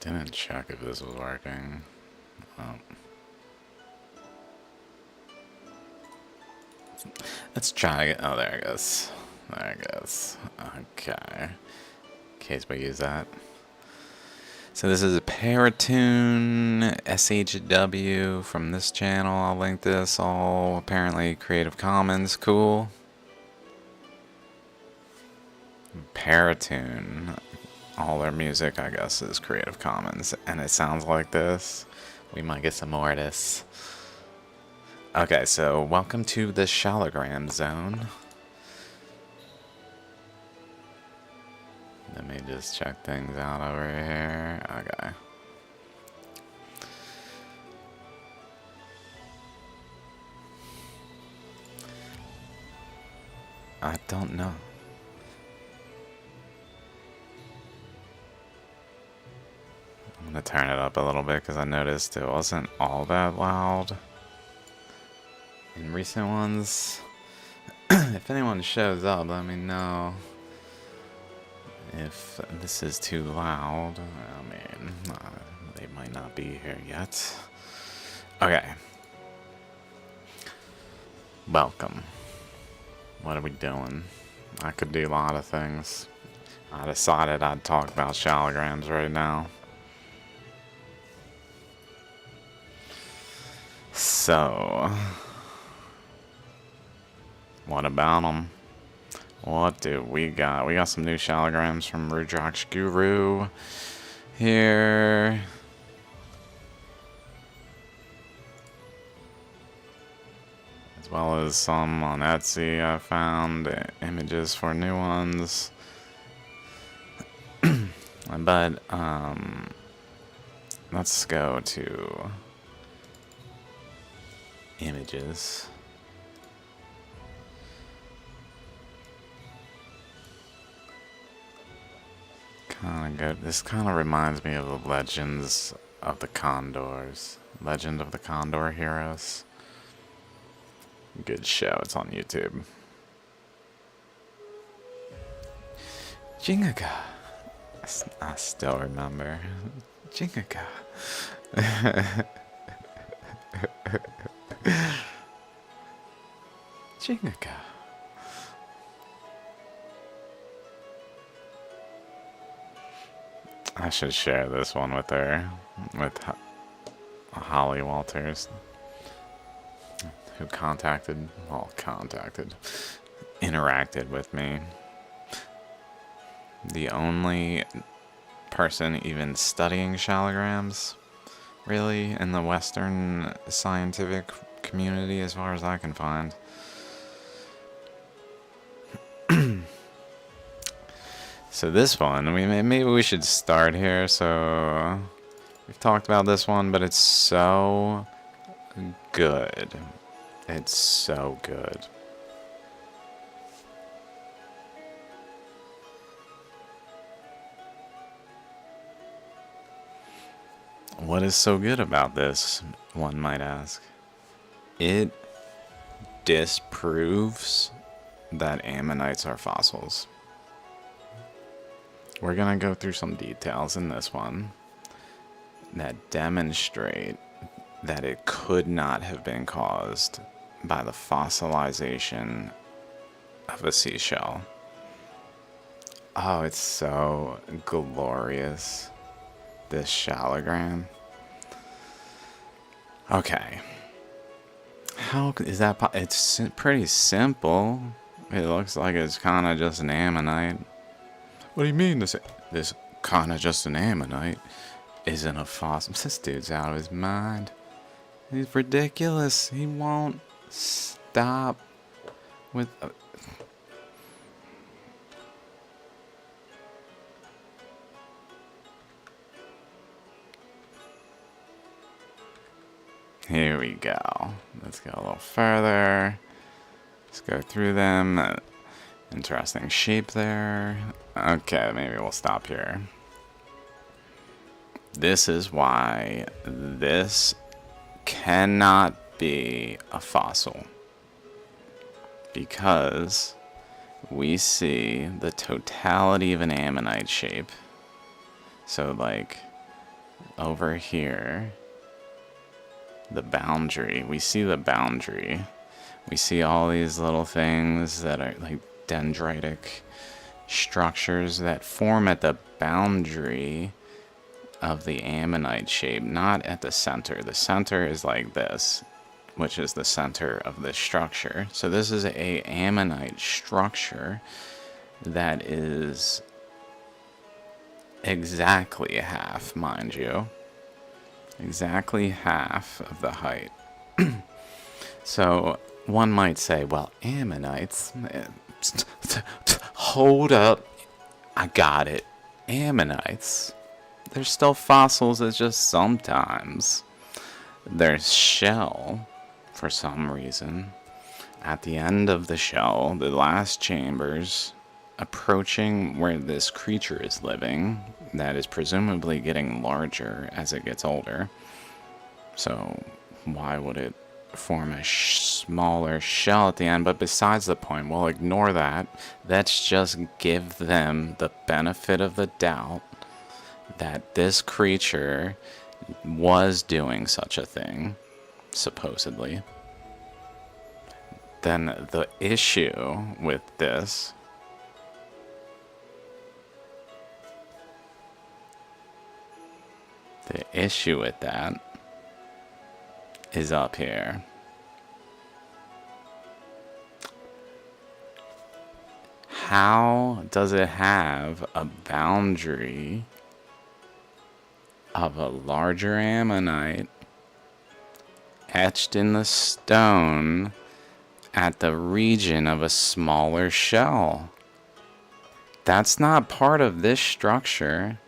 Didn't check if this was working. Oh. Let's try it. Oh, there it goes. There it goes. Okay. In case we use that. So this is a Peritune SHW from this channel. I'll link this. All apparently Creative Commons. Cool. Peritune. All their music, I guess, is Creative Commons. And it sounds like this. We might get some more of this. Okay, so welcome to the Shaligram Zone. Let me just check things out over here. Okay. I don't know. I'm gonna turn it up a little bit because I noticed it wasn't all that loud in recent ones. If anyone shows up, let me know if this is too loud. I mean, they might not be here yet. Okay. Welcome. What are we doing? I could do a lot of things. I decided I'd talk about shaligrams right now. So, what about them? What do we got? We got some new shaligrams from Rudraksh Guru here. As well as some on Etsy. I found images for new ones. But, let's go to images. This kind of reminds me of the Legends of the Condors. Legend of the Condor Heroes. Good show. It's on YouTube. Jingaga. I still remember. Jingaga. Jingaga. I should share this one with her, with Holly Walters, who interacted with me. The only person even studying shaligrams, really, in the Western scientific community, as far as I can find. So this one, maybe we should start here. So we've talked about this one, but it's so good. It's so good. What is so good about this, one might ask? It disproves that ammonites are fossils. We're going to go through some details in this one that demonstrate that it could not have been caused by the fossilization of a seashell. Oh, it's so glorious, this shaligram. Okay. How is that? It's pretty simple. It looks like it's kind of just an ammonite. What do you mean this kind of just an ammonite isn't a fossil? This dude's out of his mind. He's ridiculous. He won't stop with... Here we go. Let's go a little further. Let's go through them. Interesting shape there. Okay, maybe we'll stop here. This is why this cannot be a fossil. Because we see the totality of an ammonite shape. So, like, over here, the boundary. We see the boundary. We see all these little things that are like dendritic structures that form at the boundary of the ammonite shape, not at the center. The center is like this, which is the center of this structure. So this is a ammonite structure that is exactly half, mind you. Exactly half of the height. So one might say, well, ammonites... Hold up. I got it. Ammonites. They're still fossils, it's just sometimes their shell, for some reason, at the end of the shell, the last chambers, approaching where this creature is living, that is presumably getting larger as it gets older. So why would it form a smaller shell at the end? But besides the point, we'll ignore that. Let's just give them the benefit of the doubt that this creature was doing such a thing, supposedly. Then the issue with this is up here. How does it have a boundary of a larger ammonite etched in the stone at the region of a smaller shell? That's not part of this structure.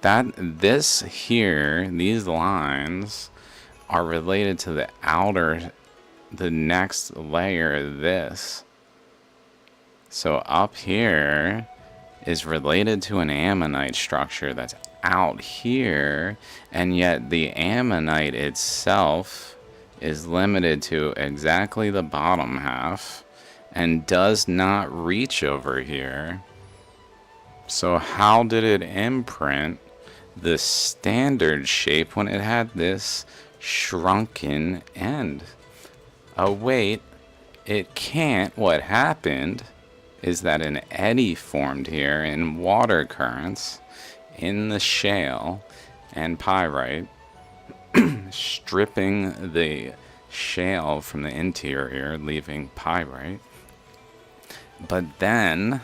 This here, these lines, are related to the next layer of this. So up here is related to an ammonite structure that's out here, and yet the ammonite itself is limited to exactly the bottom half and does not reach over here. So how did it imprint the standard shape when it had this shrunken end? Oh wait, it can't. What happened is that an eddy formed here in water currents in the shale and pyrite, stripping the shale from the interior, leaving pyrite. But then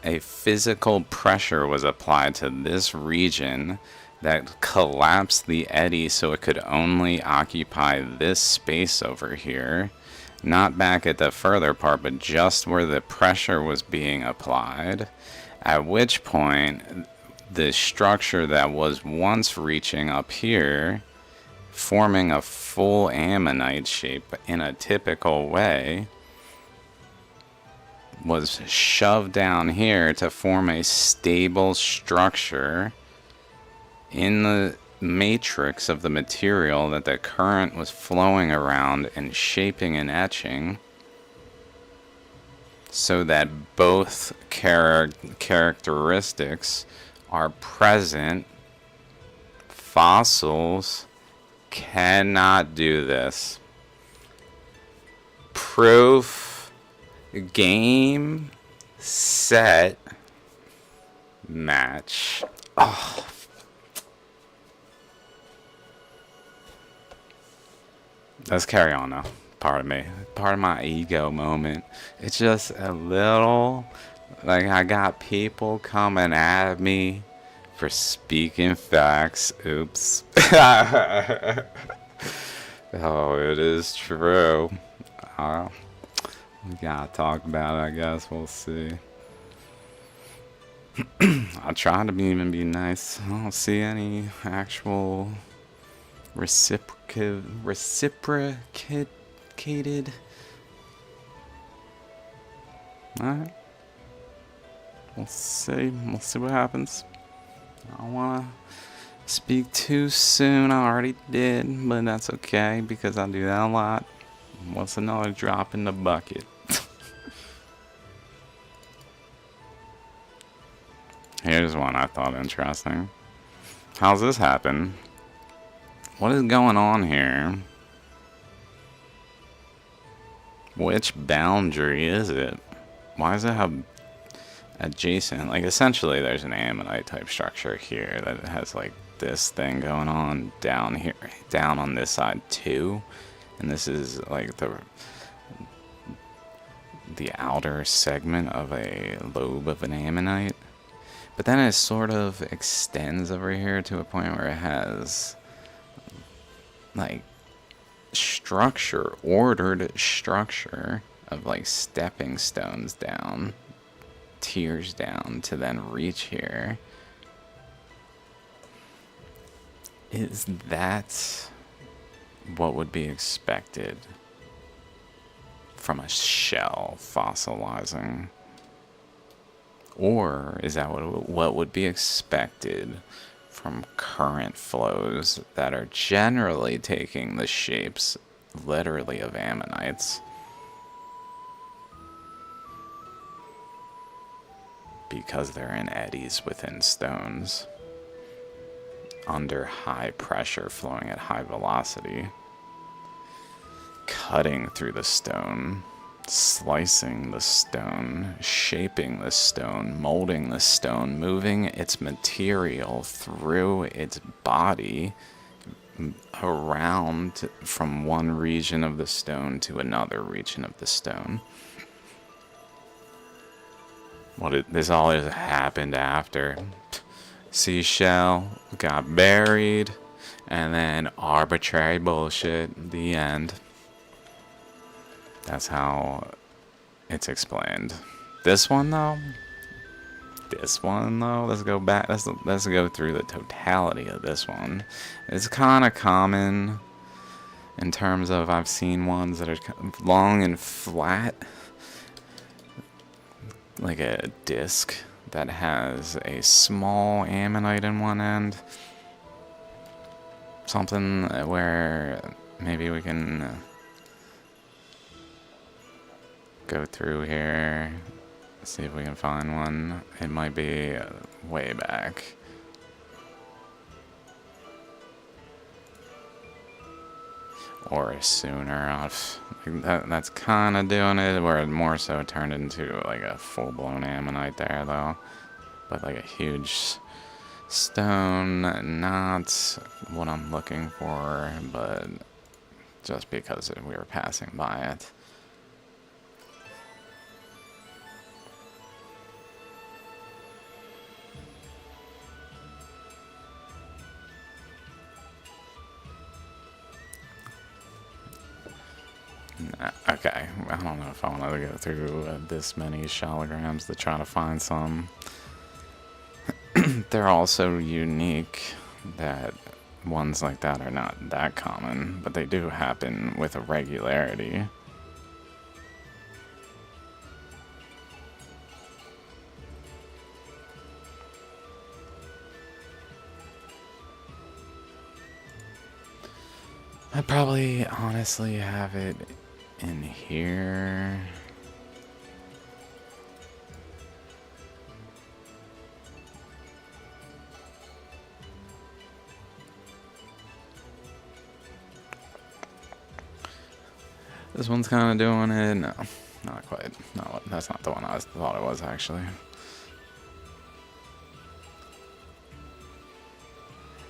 a physical pressure was applied to this region that collapsed the eddy so it could only occupy this space over here, not back at the further part, but just where the pressure was being applied, at which point the structure that was once reaching up here, forming a full ammonite shape in a typical way, was shoved down here to form a stable structure in the matrix of the material that the current was flowing around and shaping and etching, so that both characteristics are present. Fossils cannot do this. Proof. Game, set, match. Oh. Let's carry on now. Pardon me. Part of my ego moment. It's just a little, like, I got people coming at me for speaking facts. Oops. Oh, it is true. We gotta talk about it, I guess. We'll see. I'll try to even be nice. I don't see any actual reciprocated. Alright. We'll see. We'll see what happens. I don't wanna speak too soon. I already did, but that's okay because I do that a lot. What's another drop in the bucket? Here's one I thought interesting. How's this happen? What is going on here? Which boundary is it? Why does it have adjacent? Like, essentially, there's an ammonite type structure here that has, like, this thing going on down here, down on this side, too. And this is, like, the outer segment of a lobe of an ammonite. But then it sort of extends over here to a point where it has, like, structure, ordered structure of, like, stepping stones down, tiers down to then reach here. Is that what would be expected from a shell fossilizing? Or is that what would be expected from current flows that are generally taking the shapes, literally, of ammonites? Because they're in eddies within stones, under high pressure, flowing at high velocity, cutting through the stone, slicing the stone, shaping the stone, molding the stone, moving its material through its body around from one region of the stone to another region of the stone. This all has happened after seashell got buried, and then arbitrary bullshit, the end. That's how it's explained. This one though, let's go back, let's go through the totality of this one. It's kind of common in terms of, I've seen ones that are long and flat, like a disc that has a small ammonite in one end. Something where maybe we can go through here, see if we can find one. It might be way back. Or sooner off. That's kind of doing it, where it more so turned into like a full-blown ammonite there, though. But like a huge stone, not what I'm looking for, but just because we were passing by it. Okay, I don't know if I want to go through this many shaligrams to try to find some. They're all so unique that ones like that are not that common, but they do happen with a regularity. I probably honestly have it in here. This one's kind of doing it. No, not quite. No, that's not the one I thought it was, actually.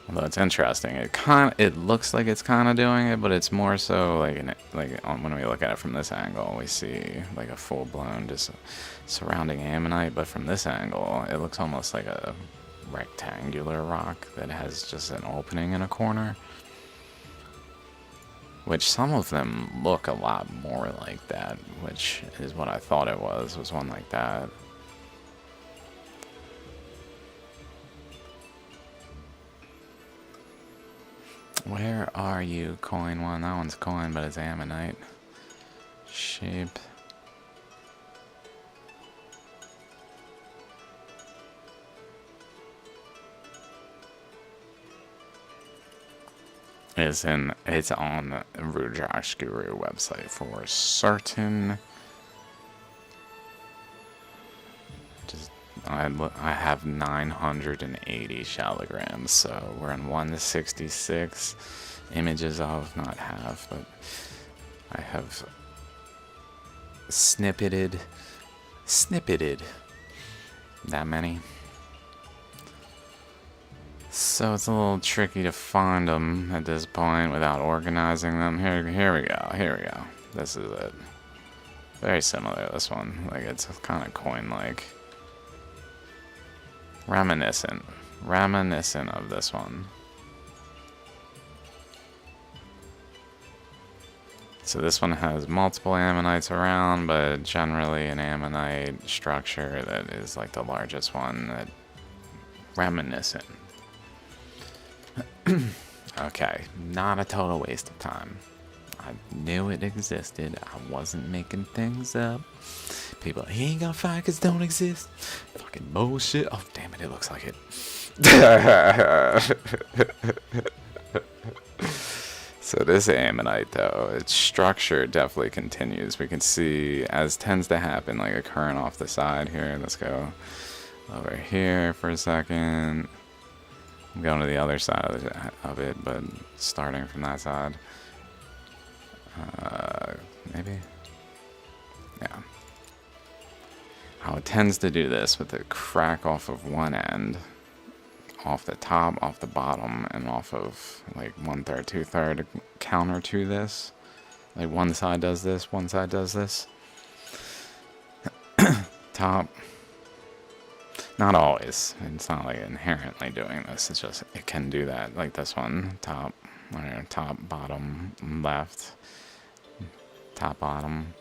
Although it's interesting, it looks like it's kind of doing it, but it's more so like when we look at it from this angle, we see like a full-blown just surrounding ammonite. But from this angle, it looks almost like a rectangular rock that has just an opening in a corner. Which some of them look a lot more like that, which is what I thought it was one like that. Where are you, coin one? That one's coin, but it's ammonite. Shape. It's on the Rudrash Guru website for certain. I have 980 Shaligrams, so we're in 166 images of, not have, but I have snippeted that many. So it's a little tricky to find them at this point without organizing them. Here we go. This is it. Very similar to this one. Like, it's kind of coin-like. Reminiscent of this one. So this one has multiple ammonites around, but generally an ammonite structure that is like the largest one. That reminiscent. Okay, not a total waste of time. I knew it existed. I wasn't making things up. People, he ain't got fire because don't exist. Fucking bullshit. Oh, damn it, it looks like it. So this ammonite, though, its structure definitely continues. We can see, as tends to happen, like a current off the side here. Let's go over here for a second. I'm going to the other side of it, but starting from that side. Maybe? Yeah. How it tends to do this with a crack off of one end, off the top, off the bottom, and off of like 1/3, 2/3 counter to this. Like one side does this, one side does this. Top. Not always. It's not like inherently doing this. It's just it can do that. Like this one, top, top, bottom, left, top, bottom.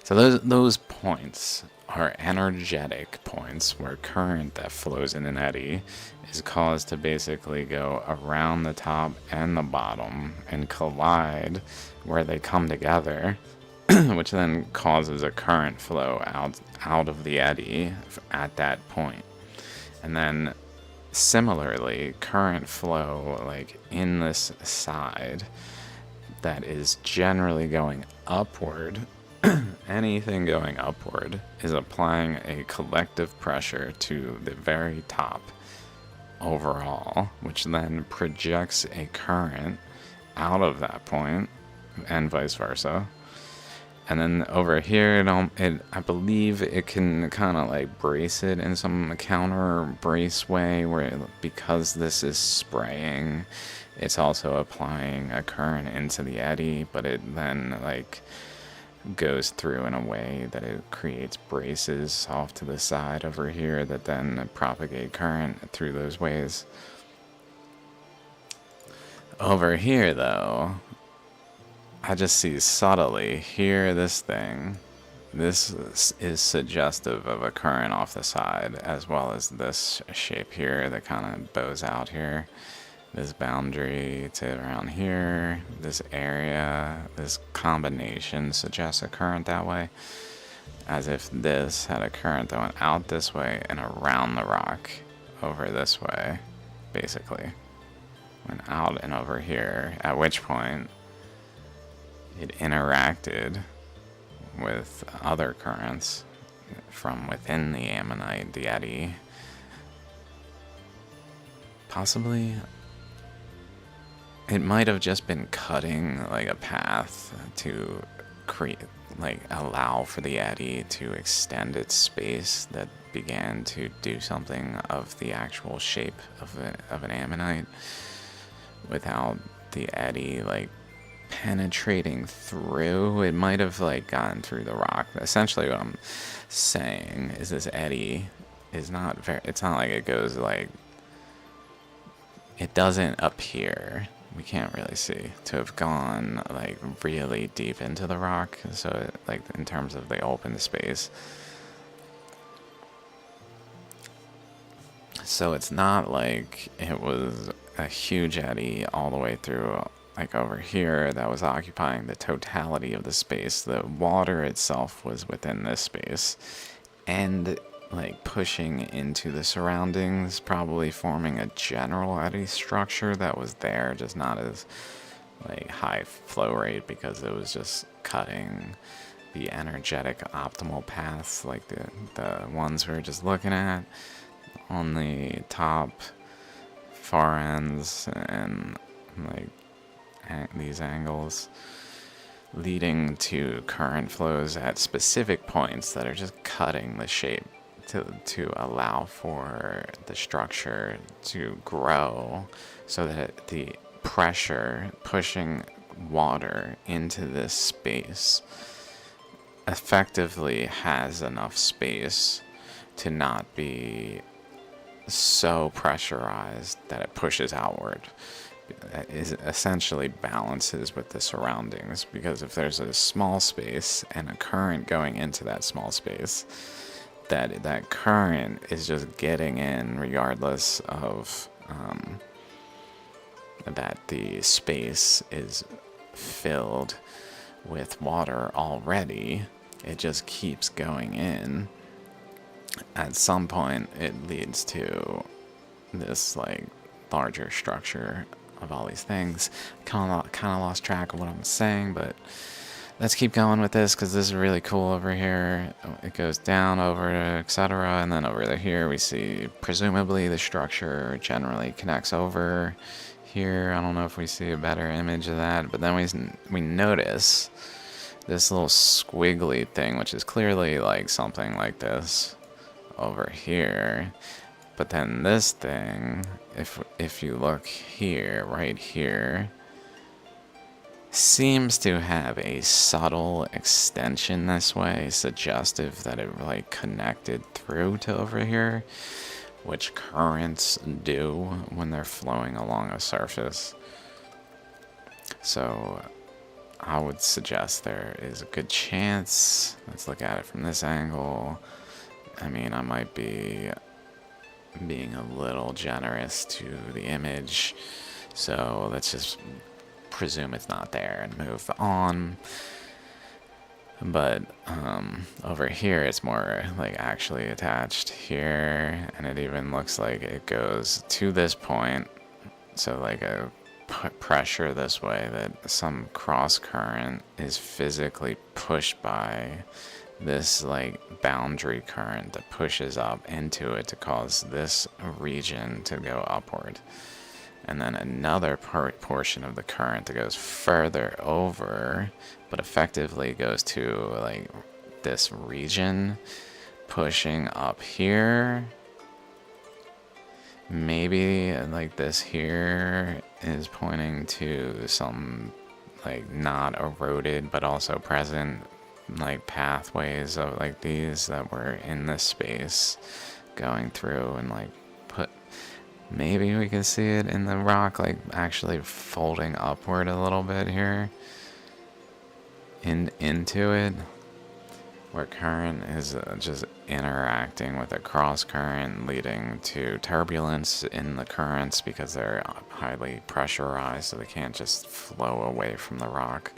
So those points are energetic points where current that flows in an eddy is caused to basically go around the top and the bottom and collide where they come together, which then causes a current flow out of the eddy at that point. And then similarly, current flow like in this side that is generally going upward. Anything going upward is applying a collective pressure to the very top overall, which then projects a current out of that point and vice versa. And then over here, I believe it can kind of like brace it in some counter brace way where because this is spraying, it's also applying a current into the eddy, but it then like goes through in a way that it creates braces off to the side over here that then propagate current through those ways. Over here though, I just see subtly here this thing. This is suggestive of a current off the side, as well as this shape here that kind of bows out here. This boundary to around here, this area, this combination suggests a current that way, as if this had a current that went out this way and around the rock over this way, basically. Went out and over here, at which point it interacted with other currents from within the ammonite, the eddy. Possibly it might have just been cutting like a path to create, like allow for the eddy to extend its space that began to do something of the actual shape of an ammonite without the eddy like penetrating through. It might have like gotten through the rock. Essentially what I'm saying is this eddy is not very, it's not like it goes like, it doesn't appear, we can't really see, to have gone like really deep into the rock. So it, like in terms of the open space, so it's not like it was a huge eddy all the way through like over here that was occupying the totality of the space. The water itself was within this space and like pushing into the surroundings, probably forming a general eddy structure that was there, just not as like high flow rate because it was just cutting the energetic optimal paths, like the ones we were just looking at on the top far ends and like these angles, leading to current flows at specific points that are just cutting the shape to allow for the structure to grow, so that the pressure pushing water into this space effectively has enough space to not be so pressurized that it pushes outward. That is essentially balances with the surroundings, because if there's a small space and a current going into that small space, that current is just getting in regardless of that the space is filled with water already. It just keeps going in. At some point it leads to this like larger structure of all these things. Kind of lost track of what I'm saying, but let's keep going with this because this is really cool over here. It goes down over, etc., and then over here we see presumably the structure generally connects over here. I don't know if we see a better image of that, but then we notice this little squiggly thing, which is clearly like something like this over here. But then this thing, if you look here, right here, seems to have a subtle extension this way, suggestive that it like connected through to over here, which currents do when they're flowing along a surface. So I would suggest there is a good chance. Let's look at it from this angle. I mean, I might be being a little generous to the image, so let's just presume it's not there and move on. But over here it's more like actually attached here, and it even looks like it goes to this point, so like a pressure this way, that some cross current is physically pushed by this like boundary current that pushes up into it to cause this region to go upward, and then another portion of the current that goes further over but effectively goes to like this region pushing up here. Maybe like this here is pointing to some like not eroded but also present like pathways of like these that were in this space going through, and like maybe we can see it in the rock like actually folding upward a little bit here into it, where current is just interacting with a cross current, leading to turbulence in the currents because they're highly pressurized, so they can't just flow away from the rock,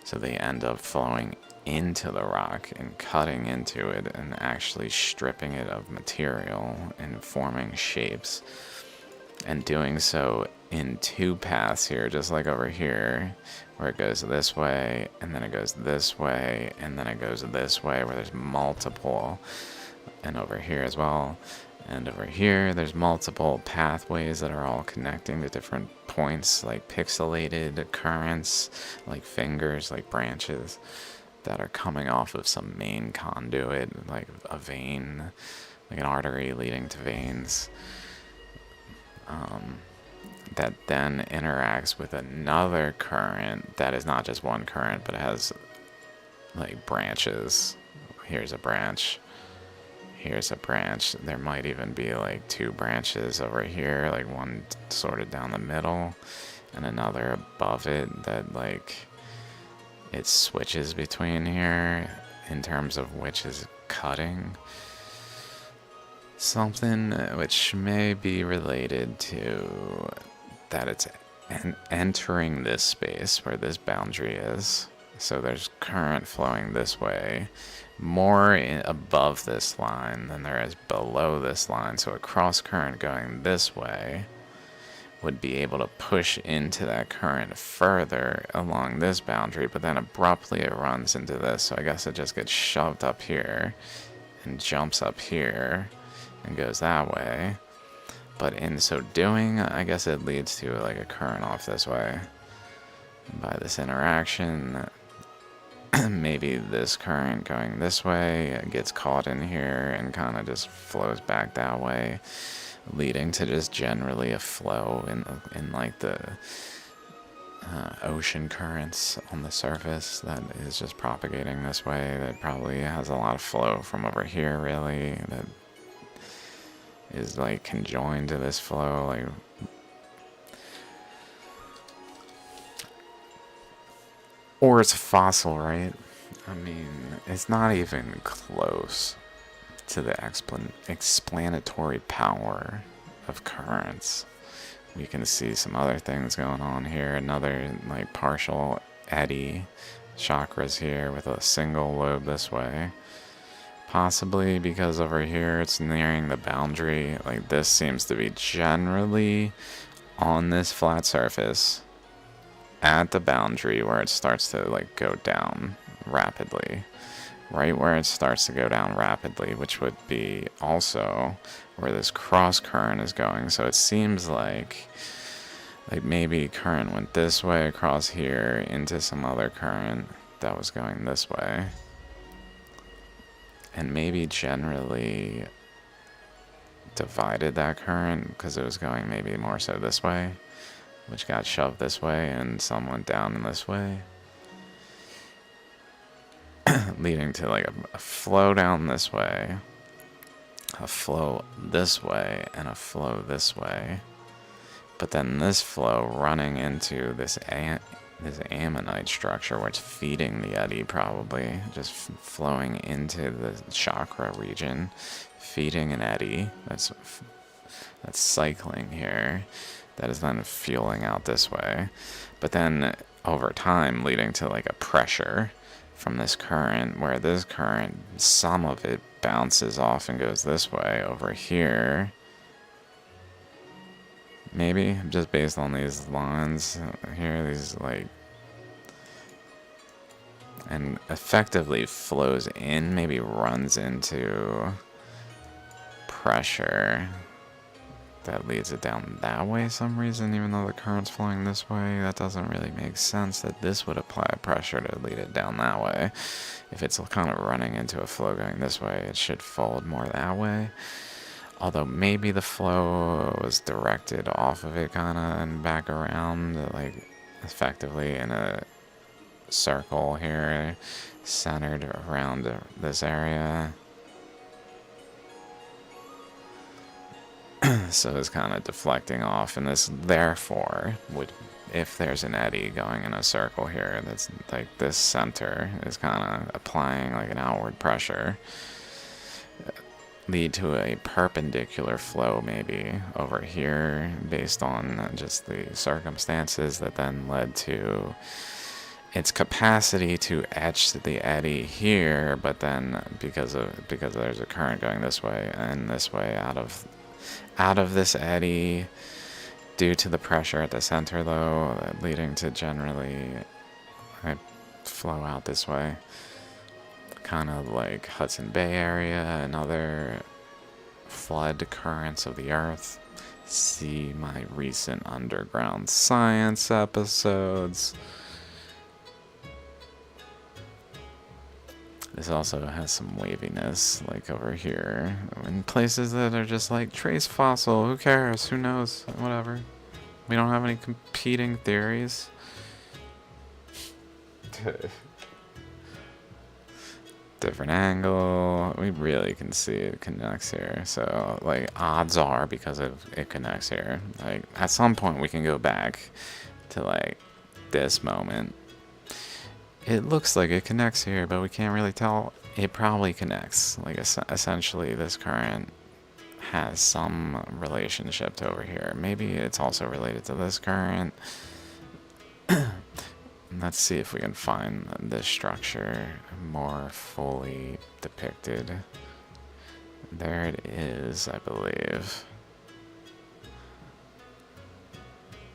so they end up flowing into the rock and cutting into it and actually stripping it of material and forming shapes, and doing so in two paths here, just like over here, where it goes this way and then it goes this way and then it goes this way, where there's multiple, and over here as well, and over here there's multiple pathways that are all connecting to different points, like pixelated currents, like fingers, like branches that are coming off of some main conduit, like a vein, like an artery leading to veins, that then interacts with another current that is not just one current, but has like branches. Here's a branch, here's a branch. There might even be like two branches over here, like one sort of down the middle and another above it that like it switches between here in terms of which is cutting something, which may be related to that it's entering this space where this boundary is. So there's current flowing this way, more above this line than there is below this line. So a cross current going this way would be able to push into that current further along this boundary, but then abruptly it runs into this, so I guess it just gets shoved up here and jumps up here and goes that way. But in so doing, I guess it leads to like a current off this way. By this interaction, maybe this current going this way gets caught in here and kind of just flows back that way, leading to just generally a flow in like the ocean currents on the surface that is just propagating this way. That probably has a lot of flow from over here, really, that is like conjoined to this flow. Like, or it's a fossil, right? I mean, it's not even close to the explanatory power of currents. We can see some other things going on here. Another like partial eddy chakras here with a single lobe this way. Possibly because over here it's nearing the boundary. Like, this seems to be generally on this flat surface at the boundary where it starts to like go down rapidly. Right where it starts to go down rapidly, which would be also where this cross current is going. So it seems like maybe current went this way across here into some other current that was going this way. And maybe generally divided that current because it was going maybe more so this way, which got shoved this way, and some went down in this way, leading to like a flow down this way, a flow this way, and a flow this way. But then this flow running into this ammonite structure where it's feeding the eddy, probably just flowing into the chakra region, feeding an eddy that's cycling here, that is then fueling out this way. But then over time leading to like a pressure from this current, where this current, some of it bounces off and goes this way over here. Maybe, just based on these lines here, these like, and effectively flows in, maybe runs into pressure that leads it down that way some reason, even though the current's flowing this way. That doesn't really make sense that this would apply pressure to lead it down that way. If it's kind of running into a flow going this way, it should fold more that way. Although maybe the flow was directed off of it kind of and back around, like effectively in a circle here, centered around this area. So it's kind of deflecting off, and this therefore would, if there's an eddy going in a circle here, that's like this center is kind of applying like an outward pressure, lead to a perpendicular flow maybe over here based on just the circumstances that then led to its capacity to etch the eddy here, but then because there's a current going this way and this way out of this eddy due to the pressure at the center, though, leading to generally flow out this way. Kind of like Hudson Bay area and other flood currents of the earth. See my recent underground science episodes. This also has some waviness, like over here, in places that are just like trace fossil. Who cares? Who knows? Whatever. We don't have any competing theories. Different angle. We really can see it connects here. So, like, odds are because of it connects here. Like, at some point we can go back to like this moment. It looks like it connects here, but we can't really tell. It probably connects. Like, essentially, this current has some relationship to over here. Maybe it's also related to this current. Let's see if we can find this structure more fully depicted. There it is, I believe.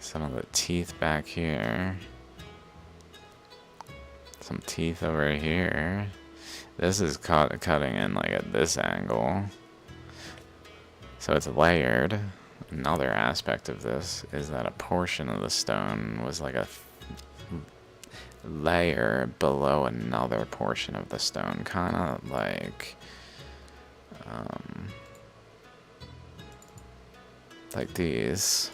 Some of the teeth back here. Some teeth over here. This is cutting in like at this angle. So it's layered. Another aspect of this is that a portion of the stone was like a layer below another portion of the stone. Kind of like these.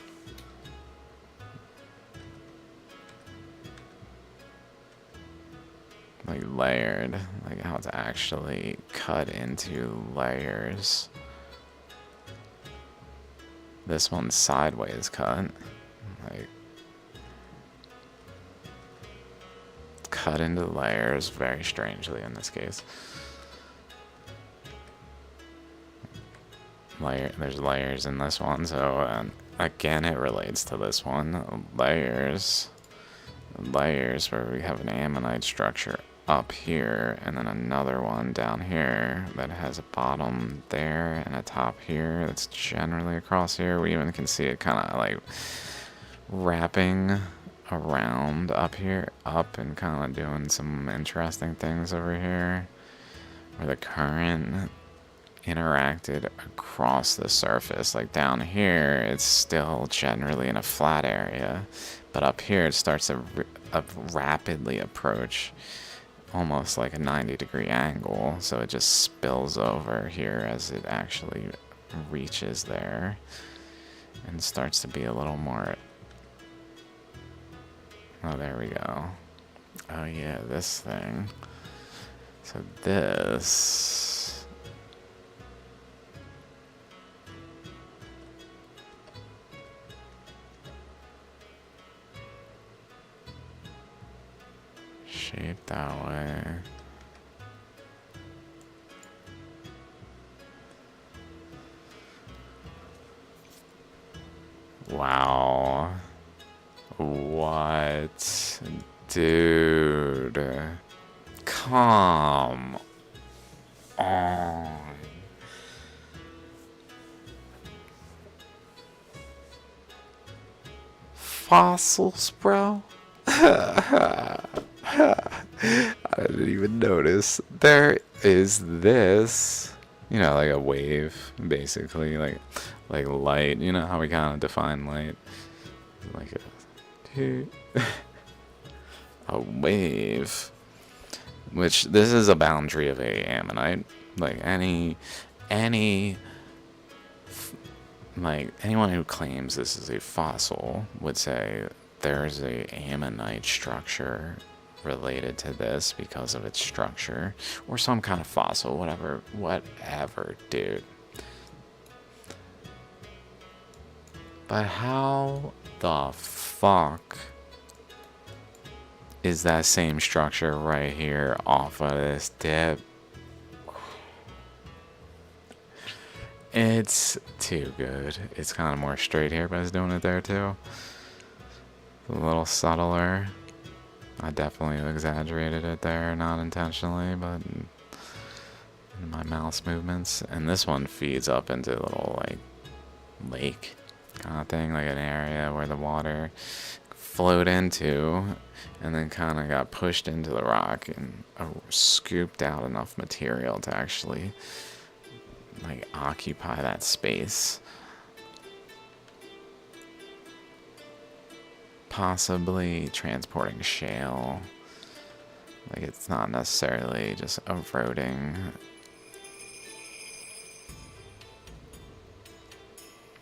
Like layered, like how it's actually cut into layers. This one's sideways cut, like cut into layers very strangely in this case. There's layers in this one, so again it relates to this one. Layers where we have an ammonite structure up here, and then another one down here that has a bottom there and a top here that's generally across here. We even can see it kind of like wrapping around up here, up, and kind of doing some interesting things over here where the current interacted across the surface. Like down here it's still generally in a flat area, but up here it starts to rapidly approach almost like a 90-degree angle, so it just spills over here as it actually reaches there and starts to be a little more. Oh, there we go. Oh yeah, this thing. So this shaped that way. Wow. What? Dude. Come on. Fossils, bro? I didn't even notice. There is this, you know, like a wave, basically, like light. You know how we kind of define light, like a wave. Which this is a boundary of a ammonite. Like like anyone who claims this is a fossil would say there's a ammonite structure related to this because of its structure, or some kind of fossil, whatever, dude. But how the fuck is that same structure right here off of this dip? It's too good. It's kind of more straight here, but it's doing it there too. A little subtler. I definitely exaggerated it there, not intentionally, but in my mouse movements. And this one feeds up into a little like lake kind of thing, like an area where the water flowed into and then kind of got pushed into the rock and scooped out enough material to actually like occupy that space. Possibly transporting shale. Like it's not necessarily just eroding.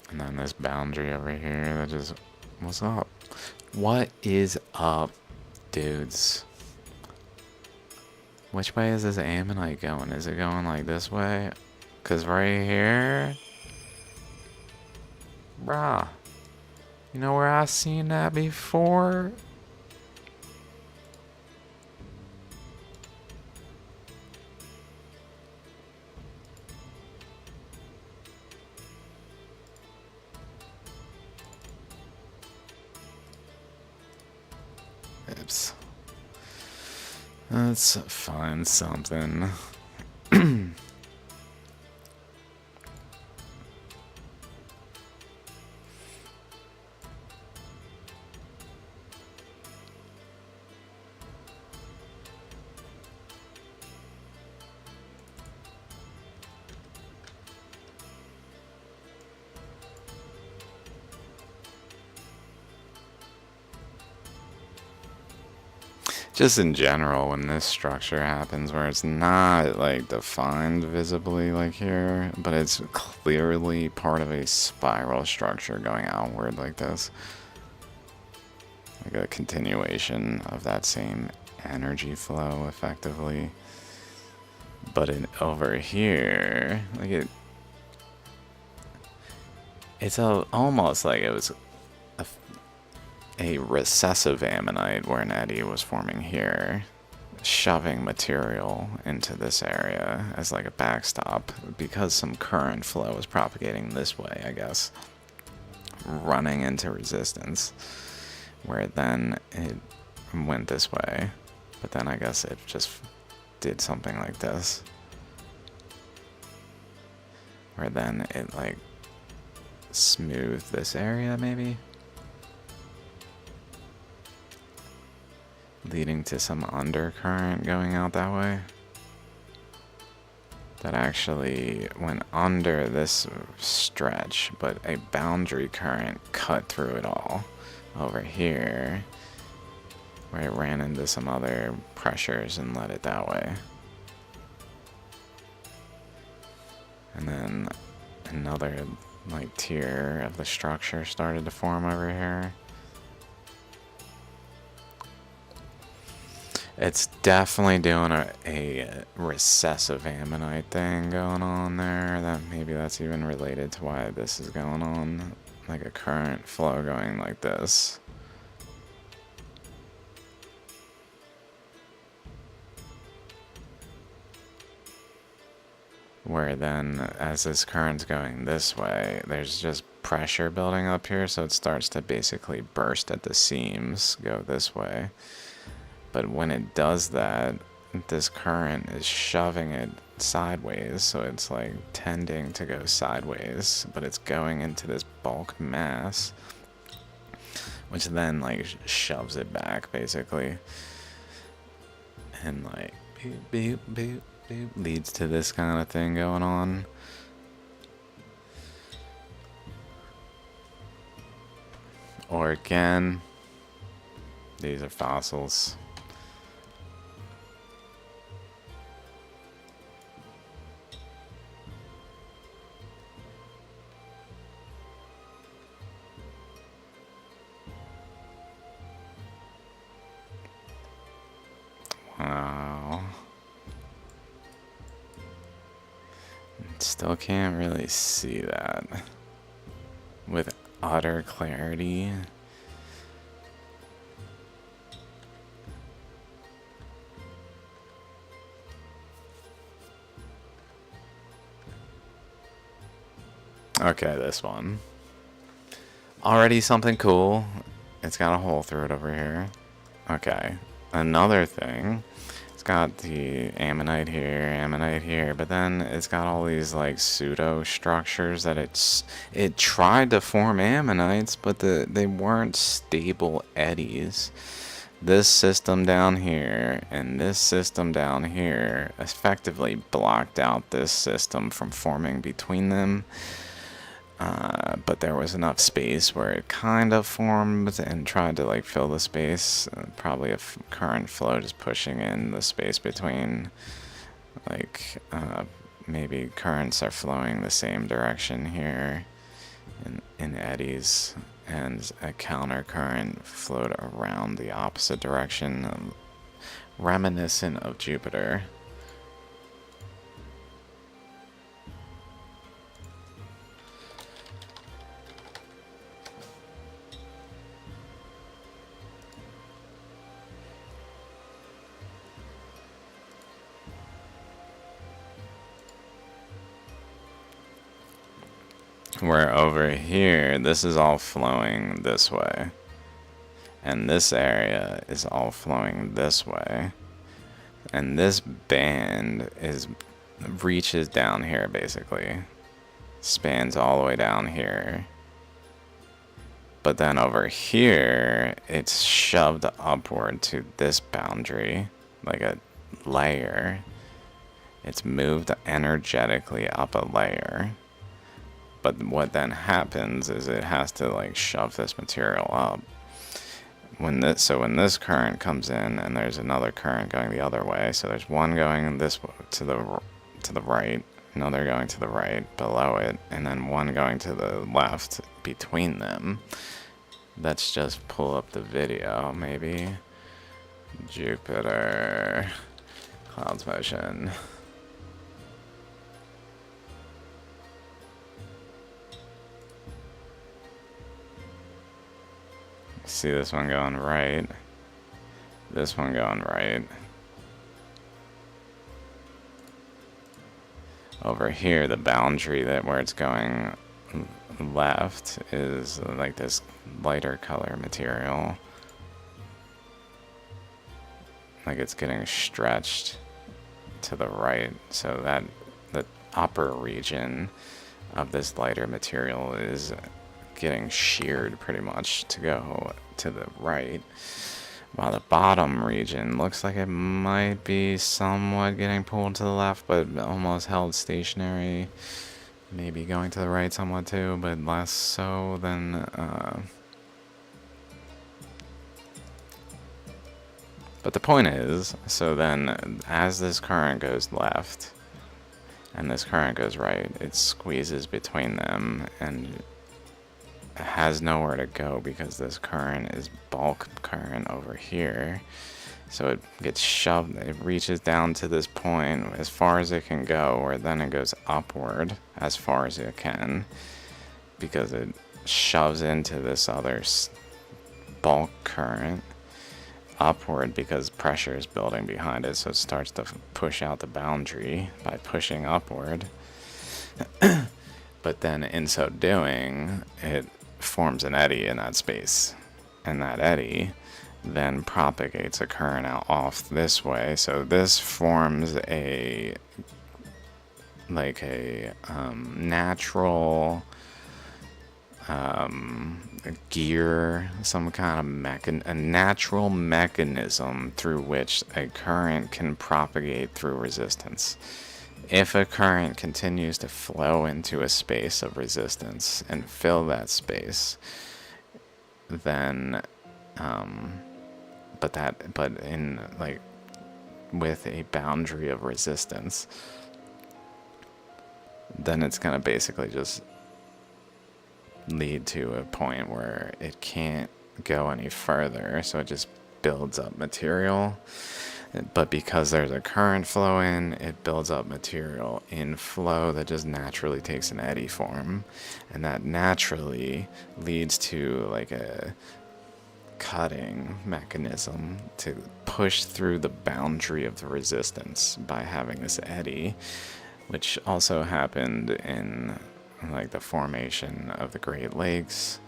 And then this boundary over here that just, what's up? What is up, dudes? Which way is this ammonite going? Is it going like this way? Cause right here, bruh, you know where I seen that before? Oops. Let's find something. Just in general, when this structure happens, where it's not like defined visibly like here, but it's clearly part of a spiral structure going outward like this. Like a continuation of that same energy flow, effectively. But over here, like it's almost like it was a recessive ammonite where an eddy was forming here, shoving material into this area as like a backstop because some current flow is propagating this way, I guess, running into resistance, where then it went this way, but then I guess it just did something like this, where then it like smoothed this area maybe, leading to some undercurrent going out that way that actually went under this stretch, but a boundary current cut through it all over here, where it ran into some other pressures and led it that way. And then another like tier of the structure started to form over here. It's definitely doing a recessive ammonite thing going on there. That maybe that's even related to why this is going on. Like a current flow going like this. Where then, as this current's going this way, there's just pressure building up here, so it starts to basically burst at the seams, go this way. But when it does that, this current is shoving it sideways, so it's like tending to go sideways, but it's going into this bulk mass, which then like shoves it back basically, and like boop, boop, boop, boop, leads to this kind of thing going on. Or again, these are fossils. Wow. Still can't really see that with utter clarity. Okay, this one. Already something cool. It's got a hole through it over here. Okay. Another thing, it's got the ammonite here, but then it's got all these like pseudo structures that it tried to form ammonites, but they weren't stable eddies. This system down here and this system down here effectively blocked out this system from forming between them. But there was enough space where it kind of formed and tried to like fill the space. Probably a current flow just pushing in the space between, like maybe currents are flowing the same direction here in eddies, and a counter current flowed around the opposite direction, reminiscent of Jupiter. Where over here, this is all flowing this way. And this area is all flowing this way. And this band reaches down here, basically. Spans all the way down here. But then over here, it's shoved upward to this boundary, like a layer. It's moved energetically up a layer. But what then happens is it has to like shove this material up. when this current comes in and there's another current going the other way, so there's one going to the right, another going to the right below it, and then one going to the left between them. Let's just pull up the video, maybe. Jupiter clouds motion. See this one going right, this one going right. Over here, the boundary that where it's going left is like this lighter color material. Like it's getting stretched to the right, so that the upper region of this lighter material is getting sheared pretty much to go to the right, while the bottom region looks like it might be somewhat getting pulled to the left, but almost held stationary. Maybe going to the right somewhat too, but less so than but the point is, so then as this current goes left and this current goes right, it squeezes between them and has nowhere to go because this current is bulk current over here. So it gets shoved, it reaches down to this point as far as it can go, or then it goes upward as far as it can because it shoves into this other bulk current upward because pressure is building behind it, so it starts to push out the boundary by pushing upward. But then in so doing, it forms an eddy in that space, and that eddy then propagates a current out off this way. So this forms a natural gear, some kind of a natural mechanism through which a current can propagate through resistance. If a current continues to flow into a space of resistance and fill that space, then but in like with a boundary of resistance, then it's gonna basically just lead to a point where it can't go any further, so it just builds up material. But because there's a current flow in, it builds up material in flow that just naturally takes an eddy form, and that naturally leads to like a cutting mechanism to push through the boundary of the resistance by having this eddy, which also happened in like the formation of the Great Lakes.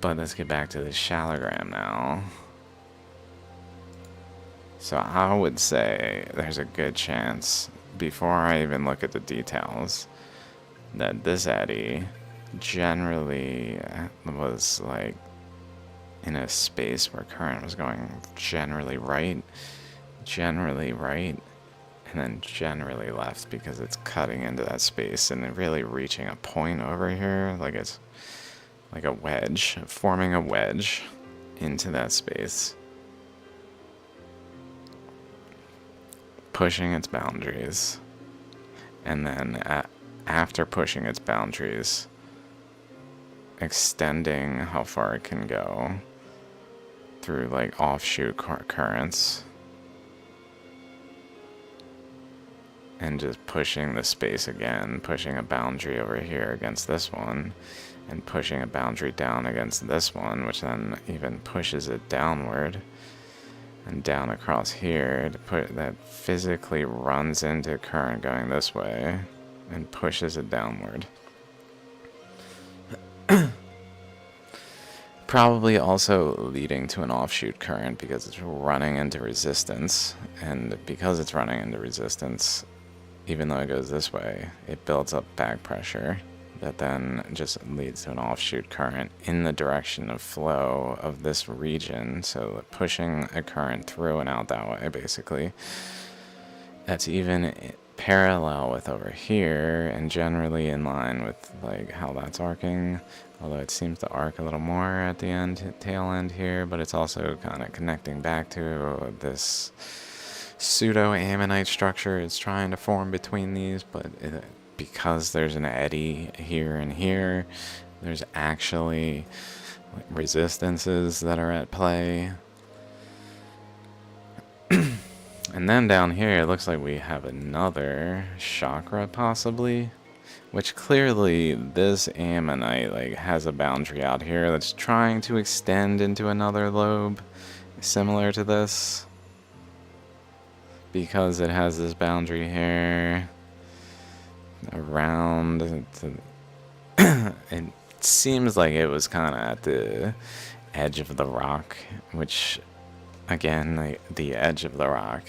But let's get back to the Shaligram now. So I would say there's a good chance, before I even look at the details, that this eddy generally was like in a space where current was going generally right, and then generally left, because it's cutting into that space and then really reaching a point over here, like it's like a wedge, forming a wedge into that space, pushing its boundaries, and then after pushing its boundaries, extending how far it can go through like offshoot currents, and just pushing the space again, pushing a boundary over here against this one, and pushing a boundary down against this one, which then even pushes it downward and down across here to put that physically runs into current going this way and pushes it downward. Probably also leading to an offshoot current because it's running into resistance, and because it's running into resistance, even though it goes this way, it builds up back pressure that then just leads to an offshoot current in the direction of flow of this region, so pushing a current through and out that way, basically. That's even parallel with over here and generally in line with like how that's arcing, although it seems to arc a little more at the end, tail end here, but it's also kind of connecting back to this pseudo ammonite structure it's trying to form between these, but because there's an eddy here and here, there's actually resistances that are at play. And then down here, it looks like we have another chakra, possibly. Which clearly, this ammonite like has a boundary out here that's trying to extend into another lobe, similar to this. Because it has this boundary here, around. It seems like it was kind of at the edge of the rock, which... Again, the edge of the rock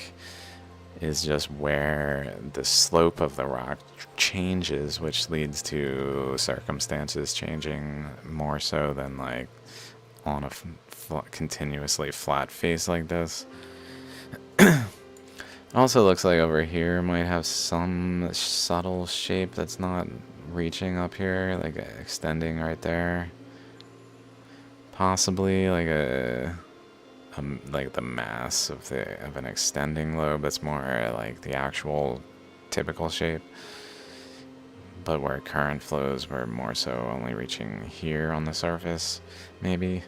is just where the slope of the rock changes, which leads to circumstances changing more so than like on a continuously flat face like this. Also looks like over here might have some subtle shape that's not reaching up here, like extending right there. Possibly like like the mass of an extending lobe that's more like the actual typical shape, but where current flows were more so only reaching here on the surface, maybe.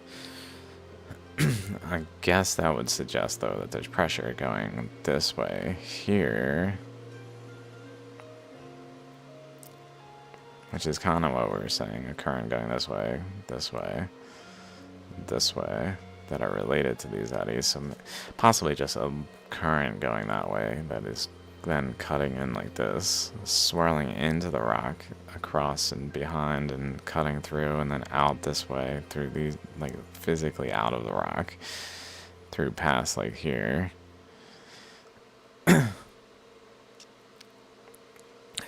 I guess that would suggest though that there's pressure going this way here, which is kind of what we were saying, a current going this way, this way, this way, that are related to these eddies. So possibly just a current going that way that is then cutting in like this, swirling into the rock, across and behind, and cutting through, and then out this way through these, like physically out of the rock, through past like here.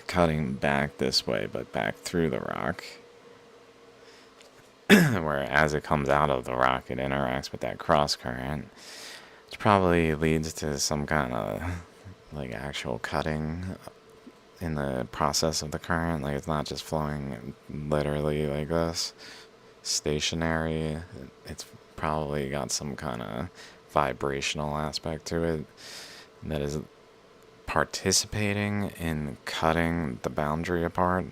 Cutting back this way, but back through the rock. Where as it comes out of the rock, it interacts with that cross current, which probably leads to some kind of like actual cutting in the process of the current. Like it's not just flowing literally like this, stationary. It's probably got some kind of vibrational aspect to it that is participating in cutting the boundary apart.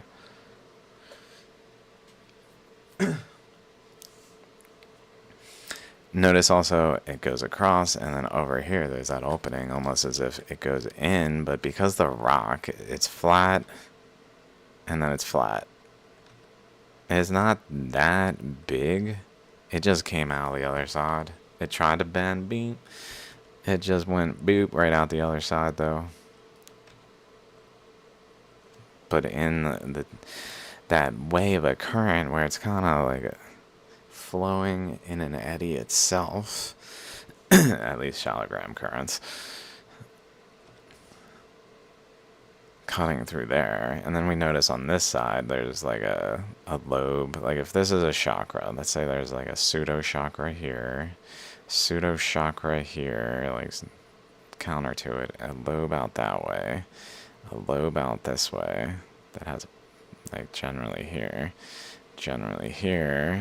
Notice also it goes across, and then over here there's that opening, almost as if it goes in, but because the rock, it's flat, and then it's flat. It's not that big. It just came out the other side. It tried to bend, beep. It just went boop right out the other side, though. But in that way of a current where it's kind of like flowing in an eddy itself, at least Shaligram currents, cutting through there. And then we notice on this side there's like a lobe. Like if this is a chakra, let's say there's like a pseudo chakra here, like counter to it, a lobe out that way, a lobe out this way that has like generally here,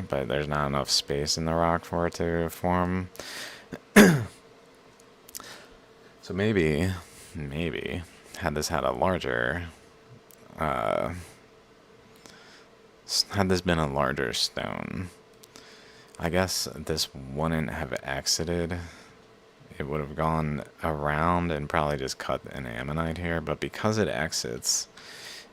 but there's not enough space in the rock for it to form. So maybe had this had a larger, had this been a larger stone, I guess this wouldn't have exited. It would have gone around and probably just cut an ammonite here, but because it exits,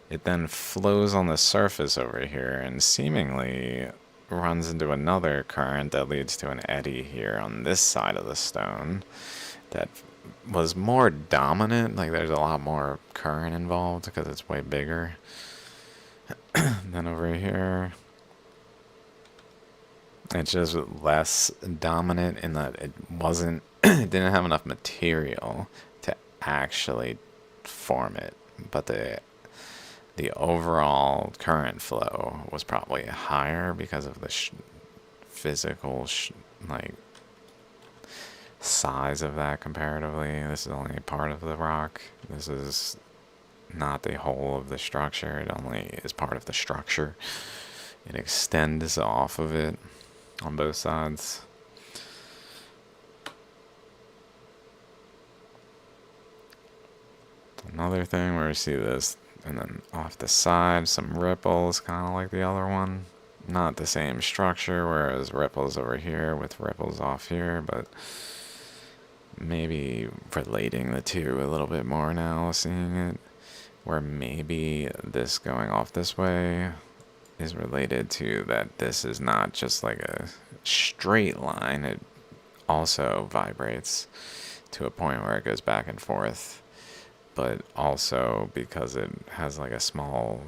it then flows on the surface over here and seemingly runs into another current that leads to an eddy here on this side of the stone that was more dominant. Like there's a lot more current involved because it's way bigger than over here. It's just less dominant in that it wasn't, it didn't have enough material to actually form it, but the overall current flow was probably higher because of the physical like size of that comparatively. This is only part of the rock. This is not the whole of the structure. It only is part of the structure. It extends off of it on both sides. Another thing where you see this, and then off the side, some ripples, kind of like the other one. Not the same structure, whereas ripples over here with ripples off here, but maybe relating the two a little bit more now, seeing it. Where maybe this going off this way is related to that this is not just like a straight line, it also vibrates to a point where it goes back and forth, but also because it has like a small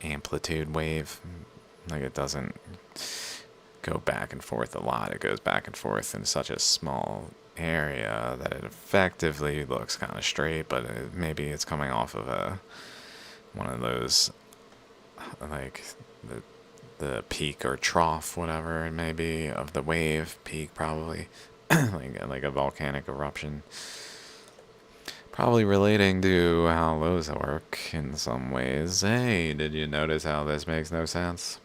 amplitude wave, like it doesn't go back and forth a lot, it goes back and forth in such a small area that it effectively looks kind of straight, but maybe it's coming off of one of those, like the peak or trough, whatever it may be, of the wave. Peak probably like a volcanic eruption, probably relating to how those work in some ways. Hey, did you notice how this makes no sense?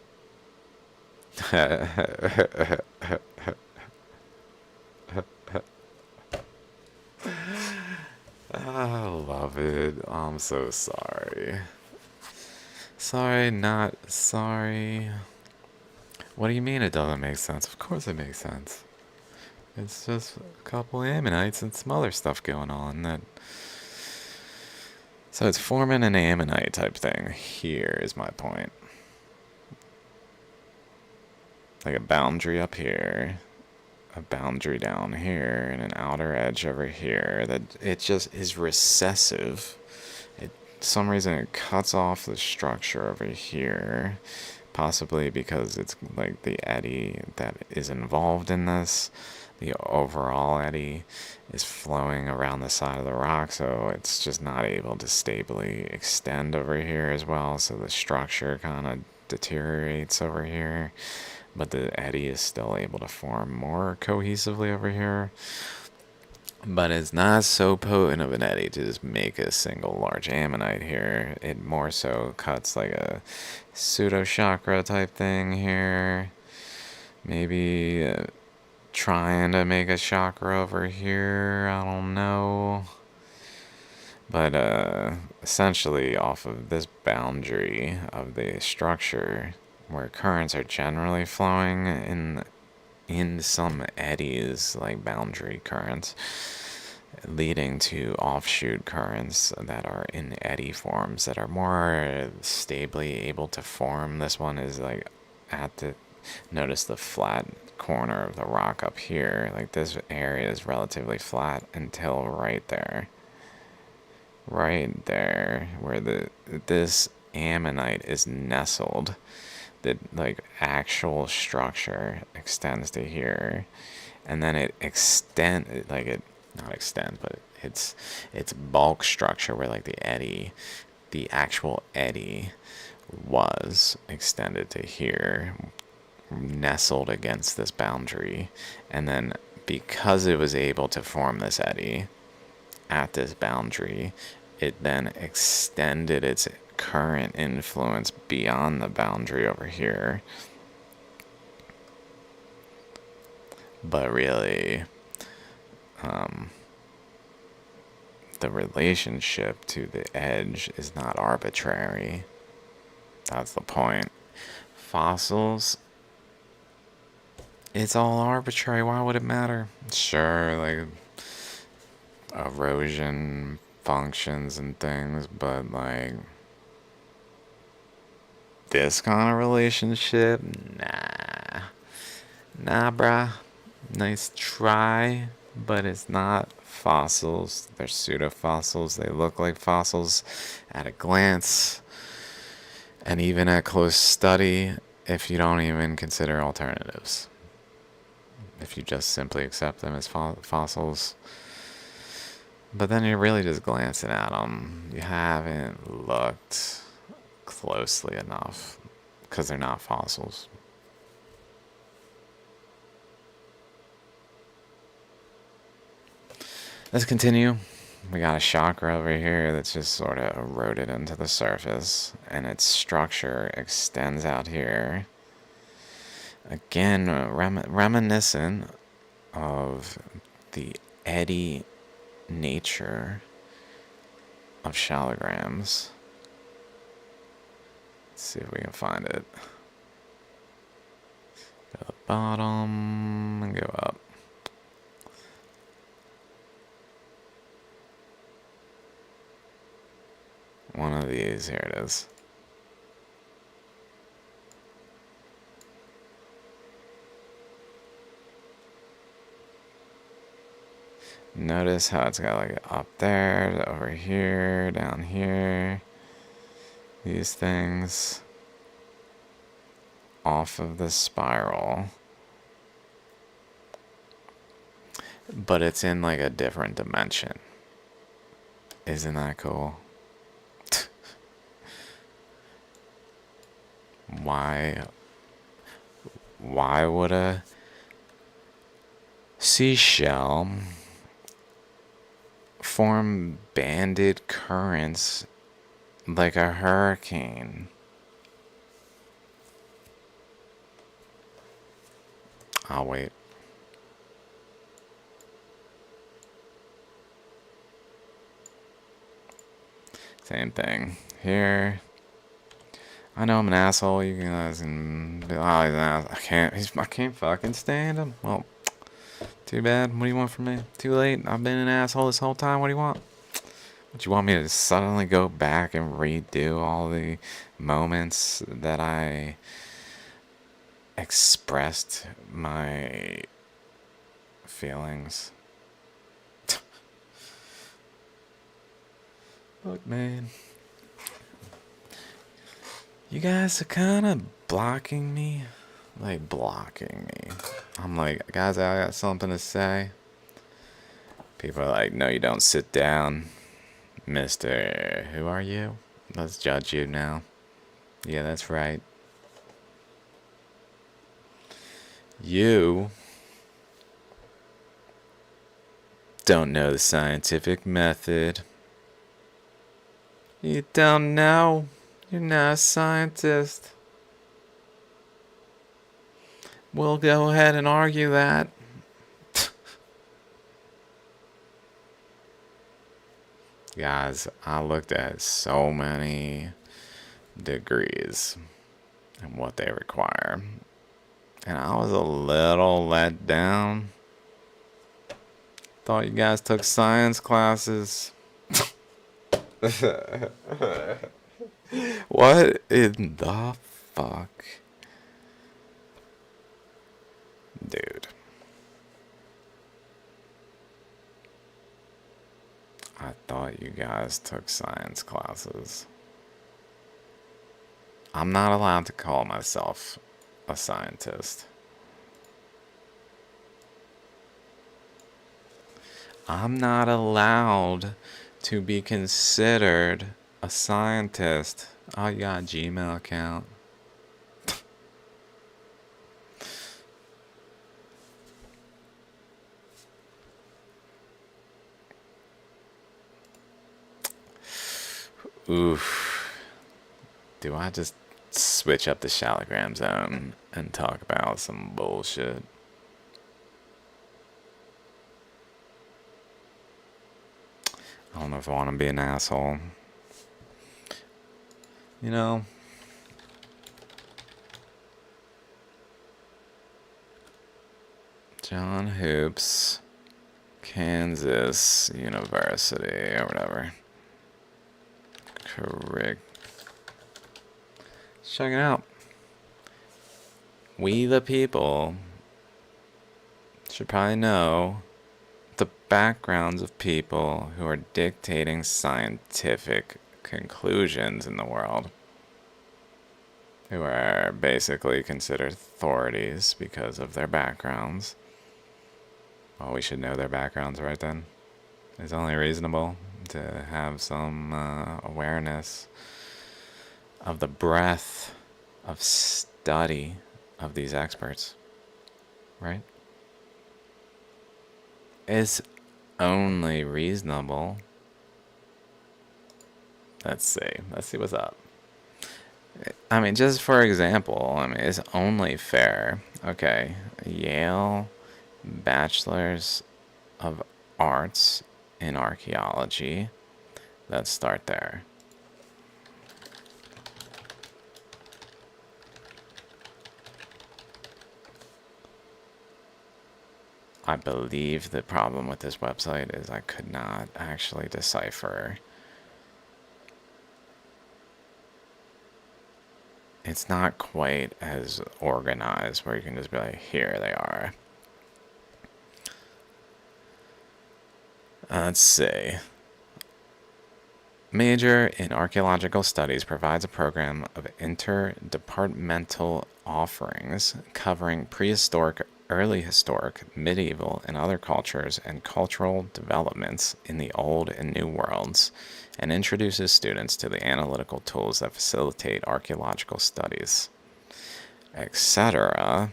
I love it. I'm so sorry. Sorry, not sorry. What do you mean it doesn't make sense? Of course it makes sense. It's just a couple ammonites and some other stuff going on. So it's forming an ammonite type thing. Here is my point. Like a boundary up here, a boundary down here, and an outer edge over here. That it just is recessive. For some reason it cuts off the structure over here, possibly because it's like the eddy that is involved in this, the overall eddy is flowing around the side of the rock, so it's just not able to stably extend over here as well, so the structure kind of deteriorates over here, but the eddy is still able to form more cohesively over here. But it's not so potent of an eddy to just make a single large ammonite here. It more so cuts like a pseudo chakra type thing here. Maybe trying to make a chakra over here. I don't know. But essentially off of this boundary of the structure where currents are generally flowing in some eddies, like boundary currents, leading to offshoot currents that are in eddy forms that are more stably able to form. This one is like notice the flat corner of the rock up here. Like this area is relatively flat until right there. Right there, where this ammonite is nestled. The like actual structure extends to here, and then it not extend, but it's bulk structure where like the actual eddy was extended to here, nestled against this boundary, and then because it was able to form this eddy at this boundary, it then extended its current influence beyond the boundary over here. But really, the relationship to the edge is not arbitrary. That's the point. Fossils, it's all arbitrary. Why would it matter? Sure, like erosion functions and things, but like this kind of relationship, nah bruh. Nice try, but it's not fossils. They're pseudo-fossils. They look like fossils at a glance, and even at close study, if you don't even consider alternatives. If you just simply accept them as fossils. But then you're really just glancing at them. You haven't looked closely enough, because they're not fossils. Let's continue. We got a chakra over here that's just sort of eroded into the surface, and its structure extends out here. Again, reminiscent of the eddy nature of shaligrams. Let's see if we can find it. Go to the bottom and go up. One of these, here it is. Notice how it's got like up there, over here, down here. These things off of the spiral. But it's in like a different dimension. Isn't that cool? Why would a seashell form banded currents like a hurricane? I'll wait. Same thing here. I know I'm an asshole. You guys can be, oh, he's an ass. I can't fucking stand him. Well, too bad. What do you want from me? Too late. I've been an asshole this whole time. What do you want? What, you want me to suddenly go back and redo all the moments that I expressed my feelings? Look, man. You guys are kind of blocking me. Like, blocking me. I'm like, guys, I got something to say. People are like, no, you don't. Sit down. Mister, who are you? Let's judge you now. Yeah, that's right. You don't know the scientific method. You don't know. You're not a scientist. We'll go ahead and argue that. Guys, I looked at so many degrees and what they require, and I was a little let down. Thought you guys took science classes. What in the fuck? Dude. I thought you guys took science classes. I'm not allowed to call myself a scientist. I'm not allowed to be considered a scientist. Oh, you got a Gmail account. Oof. Do I just switch up the Shaligram Zone and talk about some bullshit? I don't know if I want to be an asshole. You know, John Hoops, Kansas University, or whatever. Correct. Check it out. We the people should probably know the backgrounds of people who are dictating scientific conclusions in the world, who are basically considered authorities because of their backgrounds. Well, we should know their backgrounds, right then. It's only reasonable to have some awareness of the breadth of study of these experts, right? It's only reasonable Let's see. Let's see what's up. I mean, just for example, I mean, it's only fair. Okay, Yale Bachelor's of Arts in Archaeology. Let's start there. I believe the problem with this website is I could not actually decipher. It's not quite as organized where you can just be like, here they are. Let's see. Major in Archaeological Studies provides a program of interdepartmental offerings covering prehistoric, early historic, medieval, and other cultures and cultural developments in the Old and New Worlds, and introduces students to the analytical tools that facilitate archaeological studies, etc.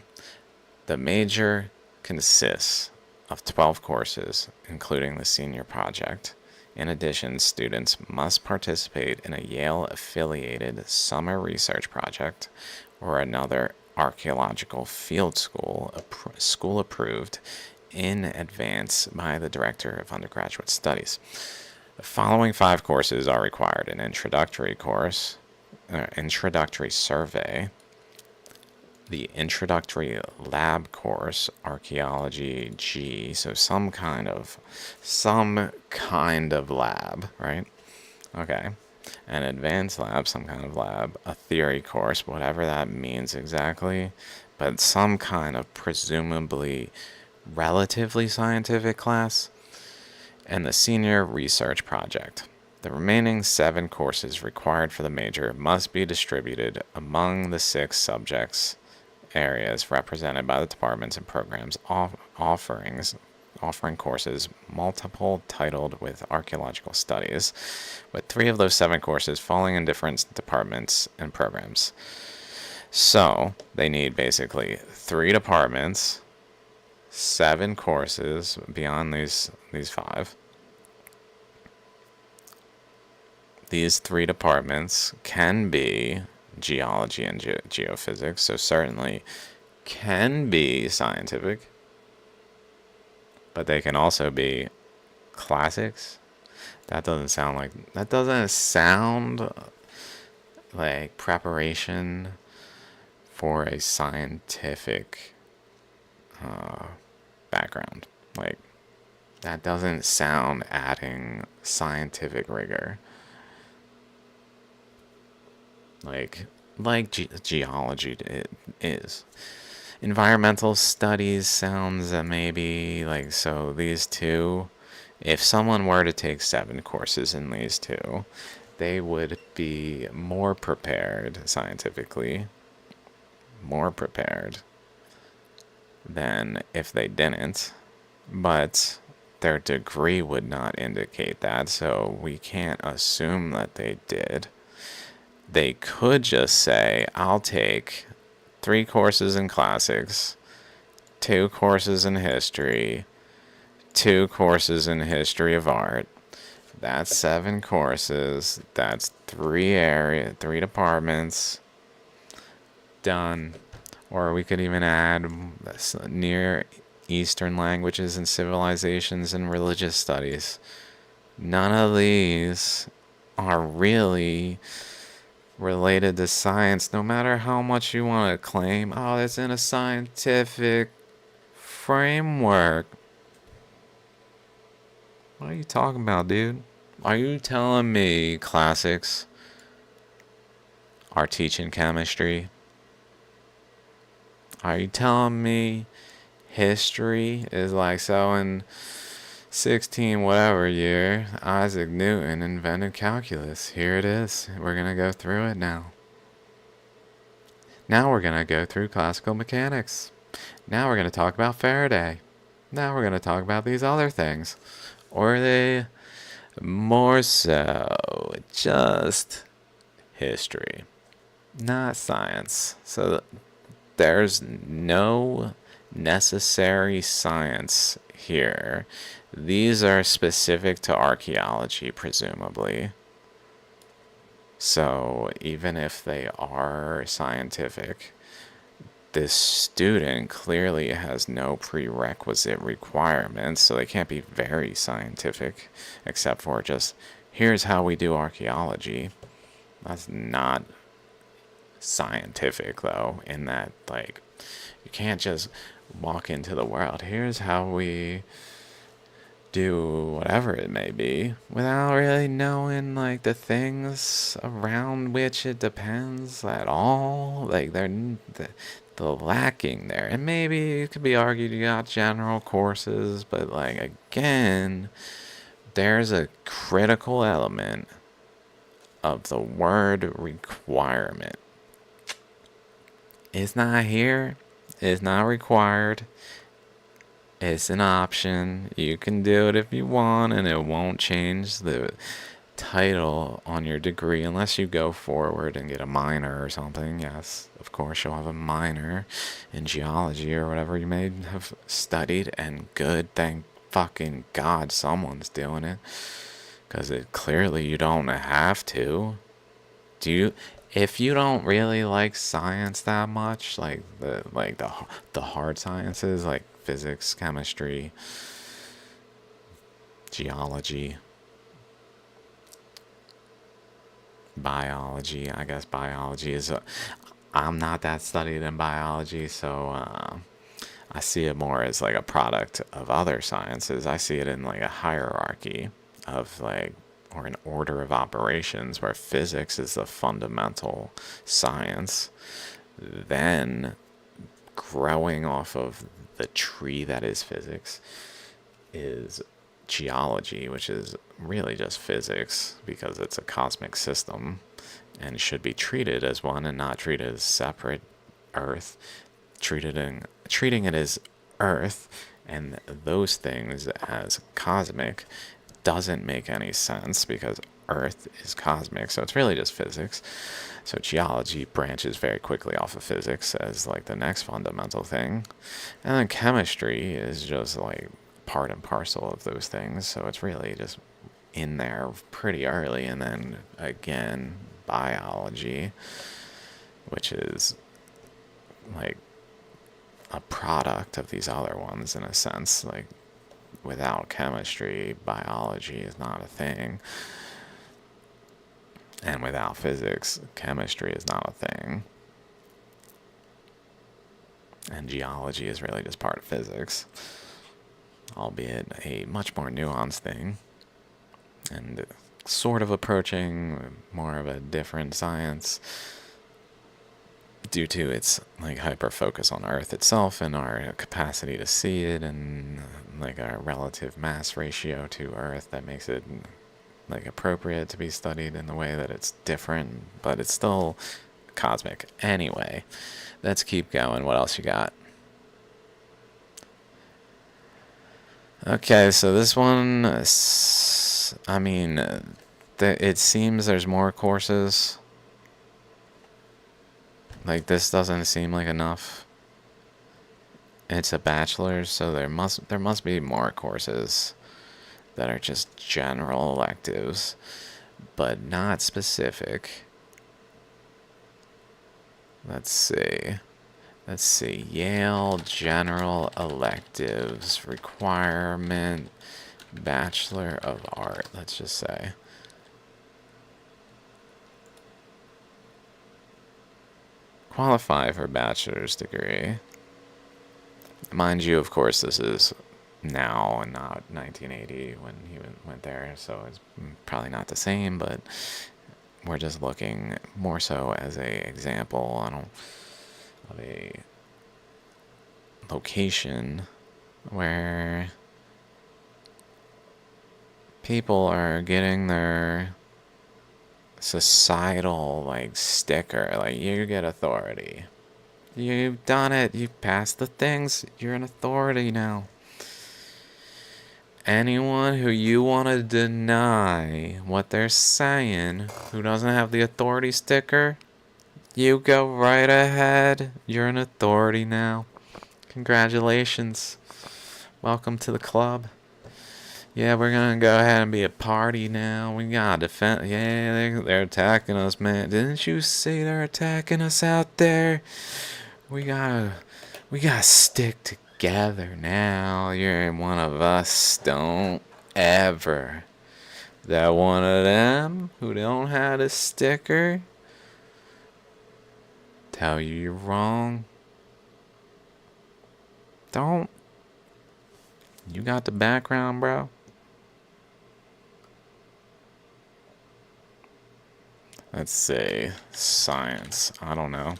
The major consists of 12 courses, including the senior project. In addition, students must participate in a Yale-affiliated summer research project or another archaeological field school approved in advance by the Director of Undergraduate Studies. The following 5 courses are required: an introductory course, introductory survey, the introductory lab course, Archaeology G, so some kind of lab, right? Okay. An advanced lab, some kind of lab, a theory course, whatever that means exactly, but some kind of presumably relatively scientific class, and the senior research project. The remaining 7 courses required for the major must be distributed among the 6 subjects areas represented by the departments and programs offering courses multiple titled with archaeological studies, with 3 of those 7 courses falling in different departments and programs. So they need basically 3 departments, 7 courses beyond these 5. These 3 departments can be geology and geophysics, so certainly can be scientific, but they can also be classics. That doesn't sound like preparation for a scientific background. Like, that doesn't sound adding scientific rigor. Like geology is. Environmental studies sounds maybe like, so these 2, if someone were to take 7 courses in these 2, they would be more prepared scientifically, more prepared than if they didn't, but their degree would not indicate that, so we can't assume that they did. They could just say, I'll take 3 courses in classics, 2 courses in history, 2 courses in history of art. That's 7 courses. That's 3 departments. Done. Or we could even add Near Eastern languages and civilizations and religious studies. None of these are really related to science, no matter how much you want to claim, oh, it's in a scientific framework. What are you talking about, dude? Are you telling me classics are teaching chemistry? Are you telling me history is like, so in 16 whatever year, Isaac Newton invented calculus. Here it is. We're going to go through it now. Now we're going to go through classical mechanics. Now we're going to talk about Faraday. Now we're going to talk about these other things. Or are they more so just history, not science? So there's no necessary science here. These are specific to archaeology, presumably. So even if they are scientific, this student clearly has no prerequisite requirements, so they can't be very scientific, except for just, here's how we do archaeology. That's not scientific, though, in that, like, you can't just walk into the world, here's how we do whatever it may be, without really knowing, like, the things around which it depends at all. Like, they're lacking there. And maybe it could be argued you got general courses, but, like, again, there's a critical element of the word requirement. It's not here. It's not required. It's an option. You can do it if you want, and it won't change the title on your degree unless you go forward and get a minor or something. Yes, of course, you'll have a minor in geology or whatever you may have studied, and good, thank fucking God someone's doing it, because it clearly you don't have to. If you don't really like science that much, like the hard sciences, like physics, chemistry, geology, biology. I guess biology is I'm not that studied in biology, so I see it more as like a product of other sciences. I see it in like a hierarchy of like, or an order of operations, where physics is the fundamental science. Then growing off of the tree that is physics is geology, which is really just physics because it's a cosmic system and should be treated as one and not treated as separate Earth. Treating it as Earth and those things as cosmic doesn't make any sense because Earth is cosmic, so it's really just physics. So geology branches very quickly off of physics as like the next fundamental thing, and then chemistry is just like part and parcel of those things, so it's really just in there pretty early. And then again, biology, which is like a product of these other ones in a sense. Like, without chemistry, biology is not a thing. And without physics, chemistry is not a thing. And geology is really just part of physics, albeit a much more nuanced thing, and sort of approaching more of a different science due to its like hyper focus on Earth itself and our capacity to see it, and like our relative mass ratio to Earth that makes it like appropriate to be studied in the way that it's different, but it's still cosmic. Anyway, let's keep going. What else you got? Okay, so this one, I mean, it seems there's more courses. Like, this doesn't seem like enough. It's a bachelor's, so there must be more courses that are just general electives, but not specific. Let's see. Yale general electives requirement, Bachelor of Art, let's just say. Qualify for bachelor's degree. Mind you, of course, this is now and not 1980 when he went there, so it's probably not the same, but we're just looking more so as a example of a location where people are getting their societal like sticker, like, you get authority, you've done it, you've passed the things, you're an authority now. Anyone who you want to deny what they're saying, who doesn't have the authority sticker, you go right ahead, you're an authority now. Congratulations, welcome to the club. Yeah, we're gonna go ahead and be a party now. We gotta defend. Yeah, they're attacking us, man. Didn't you see they're attacking us out there? We gotta, we gotta stick together now. You're one of us. Don't ever. That one of them who don't have a sticker tell you you're wrong. Don't. You got the background, bro. Let's see. Science. I don't know.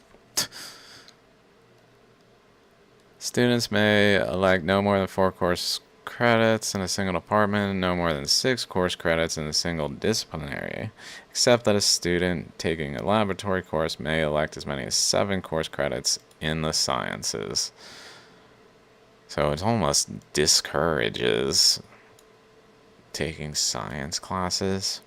Students may elect no more than 4 course credits in a single department, no more than 6 course credits in a single disciplinary, except that a student taking a laboratory course may elect as many as 7 course credits in the sciences. So it almost discourages taking science classes.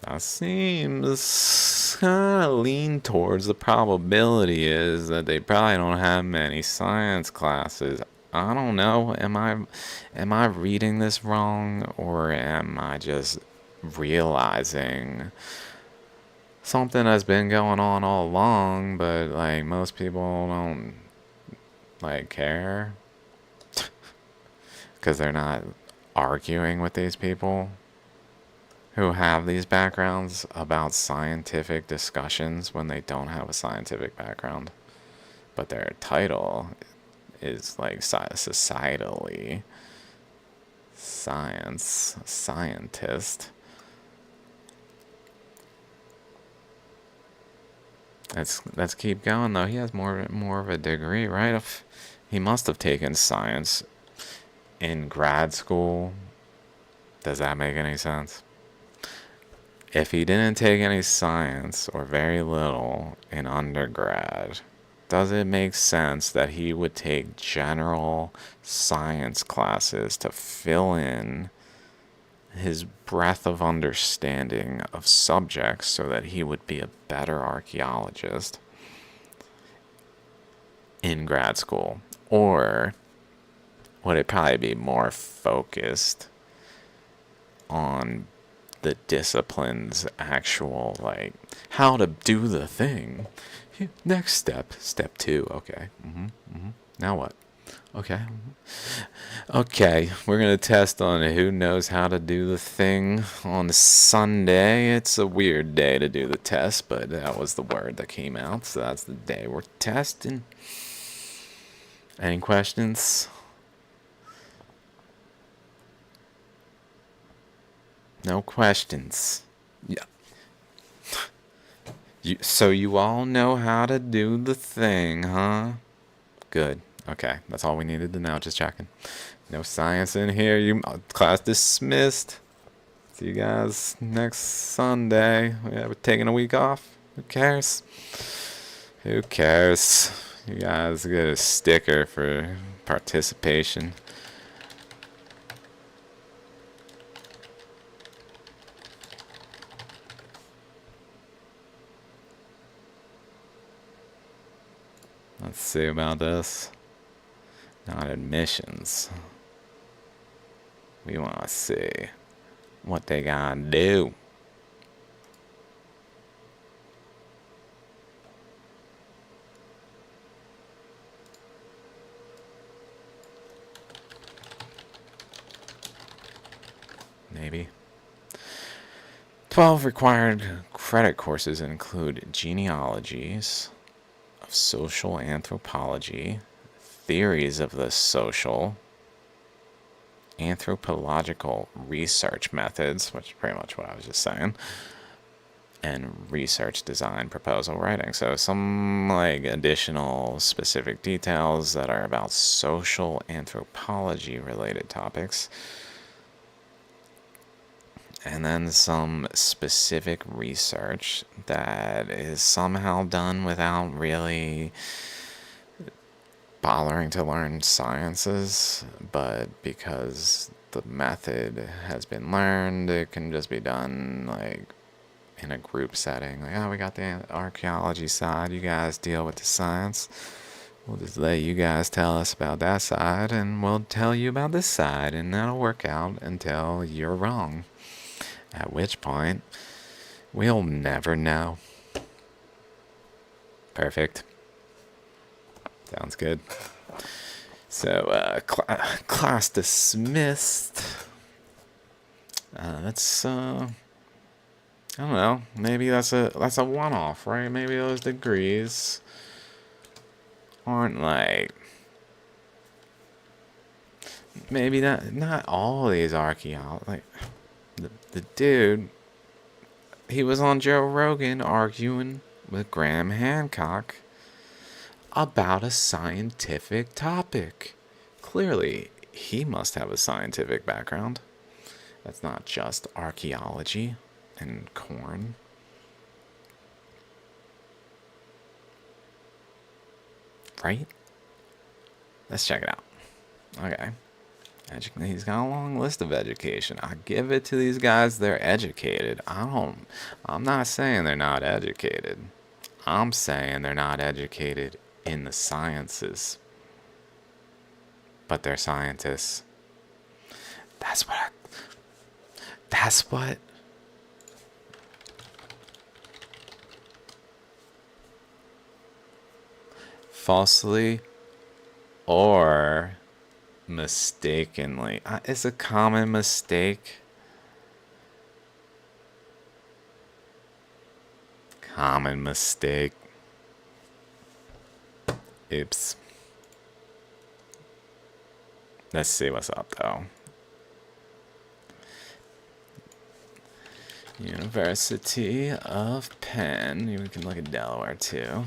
That seems kind of lean towards the probability is that they probably don't have many science classes. I don't know. Am I reading this wrong, or am I just realizing something that's been going on all along, but like most people don't like care because they're not arguing with these people who have these backgrounds about scientific discussions when they don't have a scientific background, but their title is like societally scientist. Let's keep going though. He has more of a degree, right? He must have taken science in grad school. Does that make any sense? If he didn't take any science or very little in undergrad, does it make sense that he would take general science classes to fill in his breadth of understanding of subjects so that he would be a better archaeologist in grad school? Or would it probably be more focused on the discipline's actual, like, how to do the thing? Next step 2. Okay. Now what? Okay. Okay, we're gonna test on who knows how to do the thing on Sunday. It's a weird day to do the test, but that was the word that came out, so that's the day we're testing. Any questions? No questions. Yeah. So you all know how to do the thing, huh? Good. Okay, that's all we needed to know. Just checking. No science in here. Class dismissed. See you guys next Sunday. Yeah, we're taking a week off. Who cares? Who cares? You guys get a sticker for participation. Let's see about this. Not admissions. We want to see what they gotta do. Maybe. 12 required credit courses include genealogies of social anthropology, theories of the social, anthropological research methods, which is pretty much what I was just saying, and research design proposal writing. So some like additional specific details that are about social anthropology related topics. And then some specific research that is somehow done without really bothering to learn sciences, but because the method has been learned, it can just be done like in a group setting. Like, oh, we got the archaeology side, you guys deal with the science. We'll just let you guys tell us about that side, and we'll tell you about this side, and that'll work out until you're wrong. At which point, we'll never know. Perfect. Sounds good. So, class dismissed. I don't know. Maybe that's a one-off, right? Maybe those degrees aren't like. Maybe not all of these archaeologists. Like the dude, he was on Joe Rogan arguing with Graham Hancock about a scientific topic. Clearly, he must have a scientific background. That's not just archaeology and corn. Right? Let's check it out. Okay. He's got a long list of education. I give it to these guys, they're educated. I'm not saying they're not educated. I'm saying they're not educated in the sciences. But they're scientists. That's what falsely or mistakenly. It's a common mistake. Common mistake. Oops. Let's see what's up, though. University of Penn. We can look at Delaware, too.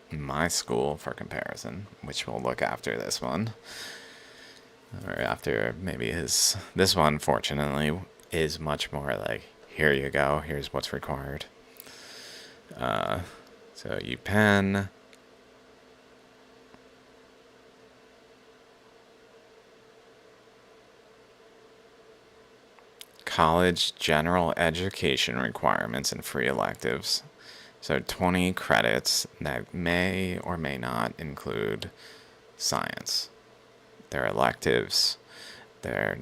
My school, for comparison, which we'll look after this one. Or after maybe his... This one, fortunately, is much more like, here you go, here's what's required. So, UPenn... College general education requirements and free electives. So 20 credits that may or may not include science. They're electives. They're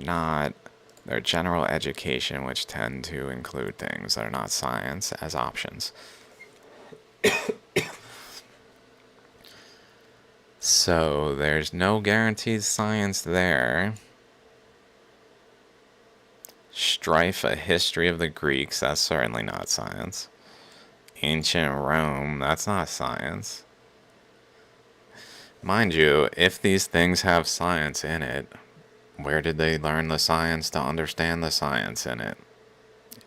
general education, which tend to include things that are not science as options. So there's no guaranteed science there. Strife, a history of the Greeks, that's certainly not science. Ancient Rome, that's not science. Mind you, if these things have science in it, where did they learn the science to understand the science in it?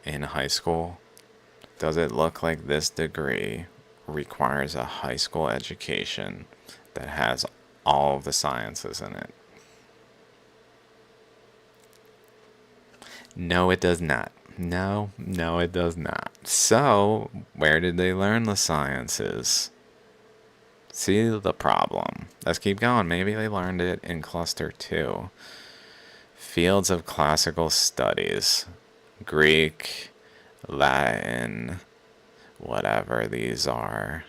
In high school? Does it look like this degree requires a high school education that has all of the sciences in it? No, it does not. No, it does not. So, where did they learn the sciences? See the problem. Let's keep going. Maybe they learned it in Cluster 2. Fields of classical studies. Greek, Latin, whatever these are.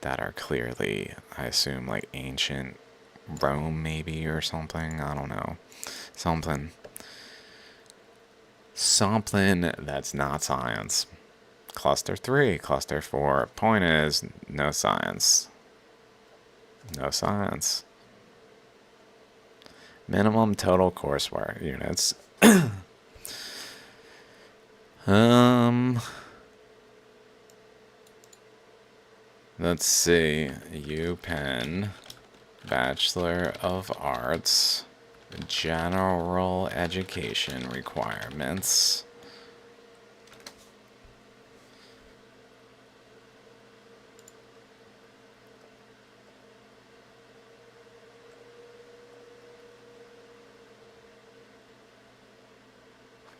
That are clearly, I assume, like ancient Rome maybe or something. I don't know. Something that's not science. Cluster 3, Cluster 4. Point is, no science. No science. Minimum total coursework units. Let's see. UPenn, Bachelor of Arts. General education requirements.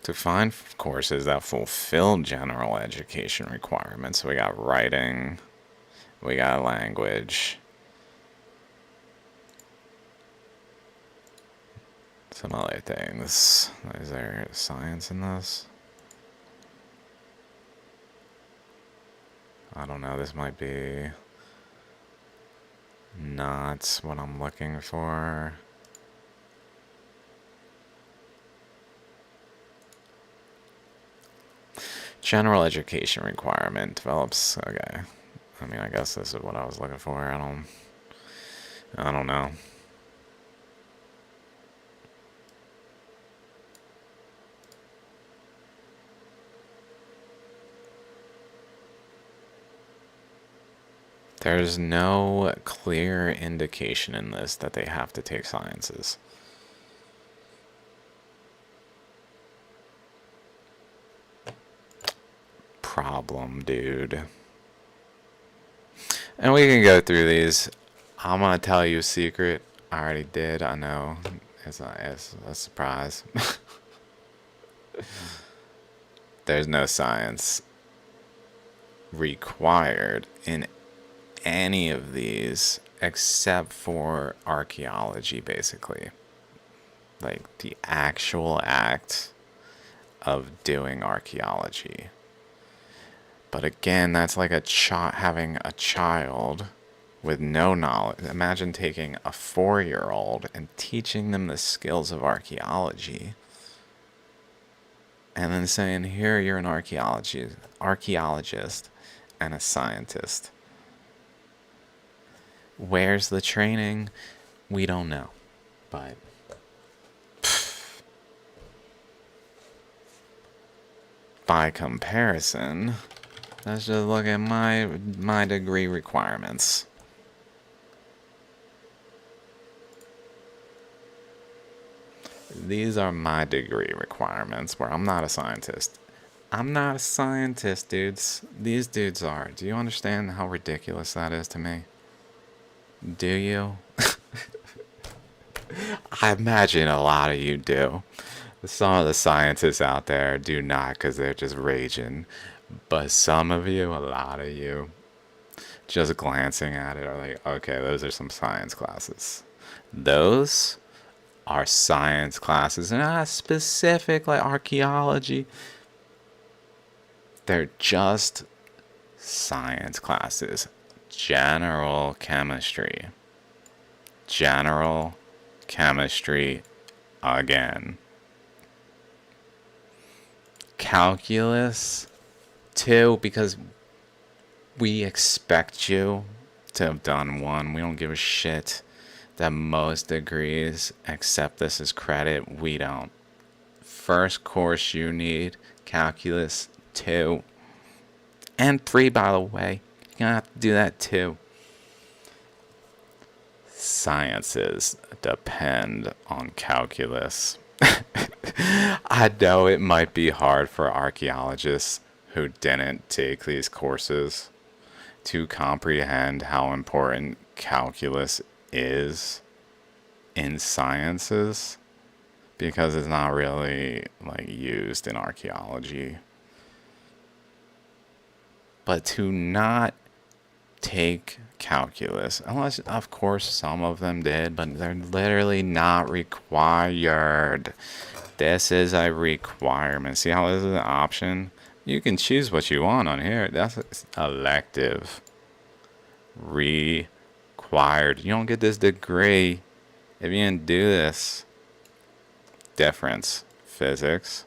To find courses that fulfill general education requirements, we got writing, we got language, some other things. Is there science in this? I don't know, this might be not what I'm looking for. General education requirement develops. Okay. I mean, I guess this is what I was looking for. I don't know. There's no clear indication in this that they have to take sciences. Problem, dude. And we can go through these. I'm gonna tell you a secret. I already did. I know. It's a surprise. There's no science required in any of these except for archaeology, basically. Like the actual act of doing archaeology. But again, that's like having a child with no knowledge. Imagine taking a 4-year-old and teaching them the skills of archaeology. And then saying, here, you're an archaeologist and a scientist. Where's the training? We don't know. But by comparison, let's just look at my degree requirements. These are my degree requirements where I'm not a scientist. I'm not a scientist, dudes. These dudes are. Do you understand how ridiculous that is to me? Do you? I imagine a lot of you do. Some of the scientists out there do not because they're just raging. But some of you, a lot of you, just glancing at it are like, okay, those are some science classes. Those are science classes, and not specific like archaeology. They're just science classes. General chemistry. General chemistry again. Calculus 2, because we expect you to have done 1. We don't give a shit that most degrees accept this as credit. We don't. First course you need, Calculus 2. And 3, by the way. You're gonna have to do that too. Sciences depend on calculus. I know it might be hard for archaeologists who didn't take these courses to comprehend how important calculus is in sciences, because it's not really like used in archaeology. But to not take calculus, unless of course some of them did, but they're literally not required. This is a requirement. See how this is an option? You can choose what you want on here. That's elective. Required. You don't get this degree if you didn't do this. Difference. Physics.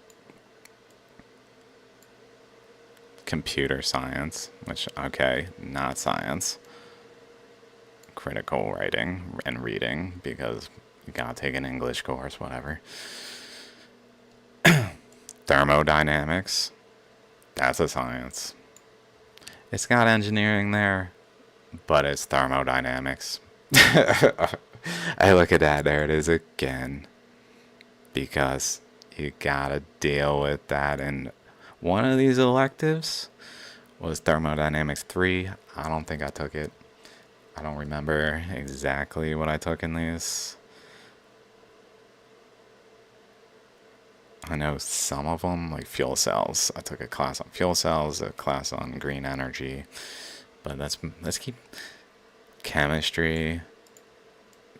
Computer science, which, okay, not science. Critical writing and reading, because you gotta take an English course, whatever. Thermodynamics, that's a science. It's got engineering there, but it's thermodynamics. I look at that, there it is again. Because you gotta deal with that, and one of these electives was thermodynamics 3. I don't think I took it. I don't remember exactly what I took in these. I know some of them, like fuel cells. I took a class on fuel cells, a class on green energy. But let's keep chemistry,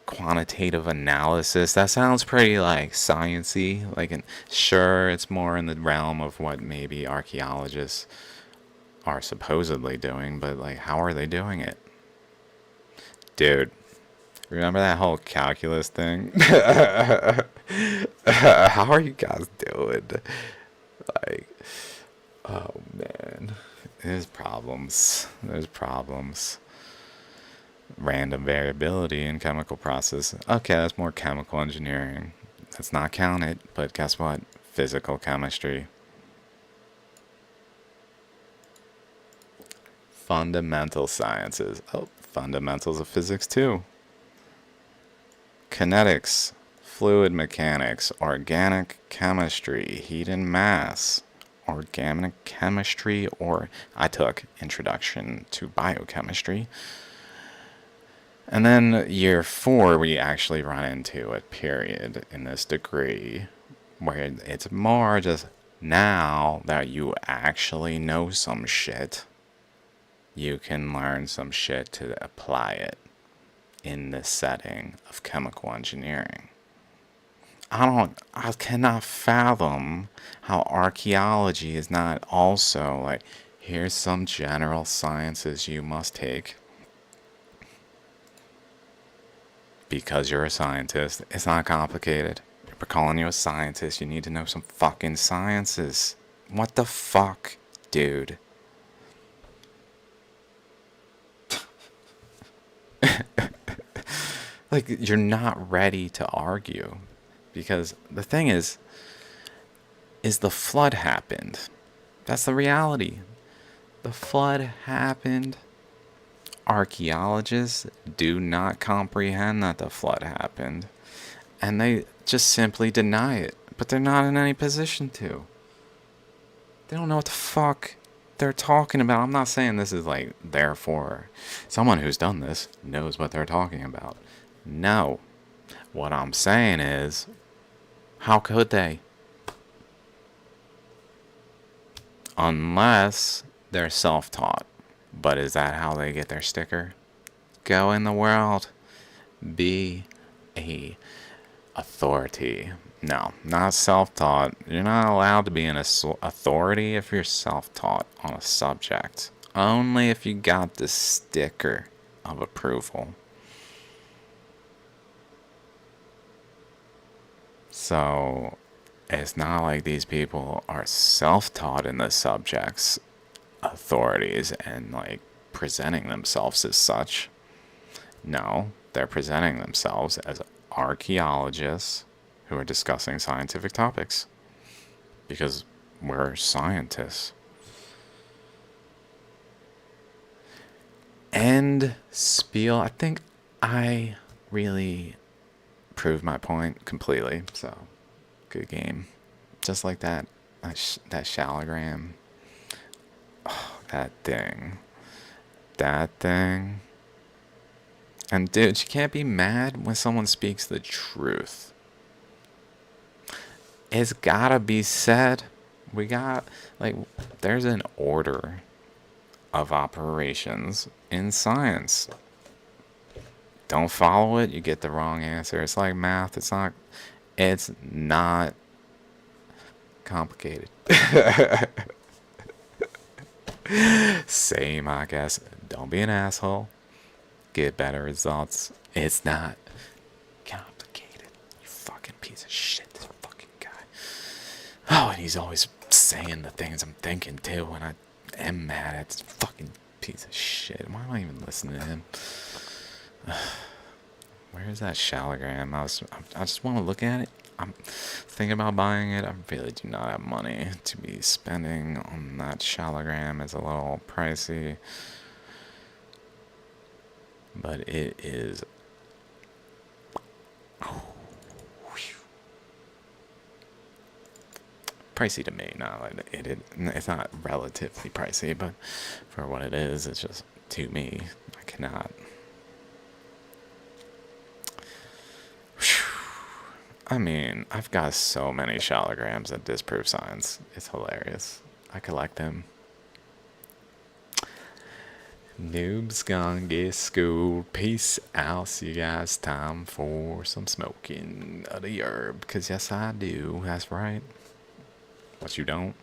quantitative analysis. That sounds pretty like sciencey. Sure, it's more in the realm of what maybe archaeologists are supposedly doing, but like, how are they doing it? Dude, remember that whole calculus thing? How are you guys doing? Like, oh man, there's problems. There's problems. Random variability in chemical process. Okay, that's more chemical engineering. That's not counted, but guess what? Physical chemistry. Fundamental sciences. Oh, fundamentals of physics too. Kinetics, fluid mechanics, organic chemistry, heat and mass, organic chemistry, or I took Introduction to Biochemistry. And then year 4, we actually run into a period in this degree where it's more just now that you actually know some shit, you can learn some shit to apply it in the setting of chemical engineering. I cannot fathom how archaeology is not also like, here's some general sciences you must take. Because you're a scientist, it's not complicated. If we're calling you a scientist, you need to know some fucking sciences. What the fuck, dude? Like, you're not ready to argue. Because the thing is the flood happened. That's the reality. The flood happened. Archaeologists do not comprehend that the flood happened. And they just simply deny it. But they're not in any position to. They don't know what the fuck they're talking about. I'm not saying this is like, therefore, someone who's done this knows what they're talking about. No. What I'm saying is, how could they? Unless they're self-taught. But is that how they get their sticker? Go in the world. Be a authority. No, not self-taught. You're not allowed to be an authority if you're self-taught on a subject. Only if you got the sticker of approval. So, it's not like these people are self-taught in the subjects authorities and like presenting themselves as such. No, they're presenting themselves as archaeologists who are discussing scientific topics because we're scientists. End spiel. I think I really proved my point completely. So good game. Just like that Shaligram. Oh, that thing. And dude, you can't be mad when someone speaks the truth. It's gotta be said. There's an order of operations in science. Don't follow it, you get the wrong answer. It's like math. It's not complicated. Same, I guess. Don't be an asshole. Get better results. It's not complicated. You fucking piece of shit, this fucking guy. Oh, and he's always saying the things I'm thinking too when I am mad at this fucking piece of shit. Why am I even listening to him? Where is that Shaligram? I just want to look at it. I'm thinking about buying it. I really do not have money to be spending on that Shaligram. It's a little pricey. But it is... pricey to me. It's not relatively pricey, but for what it is, it's just, to me, I cannot... I mean, I've got so many Shaligrams that disprove science. It's hilarious. I collect them. Noobs gonna get schooled. Peace out. See you guys. Time for some smoking of the herb. Because yes, I do. That's right. But you don't.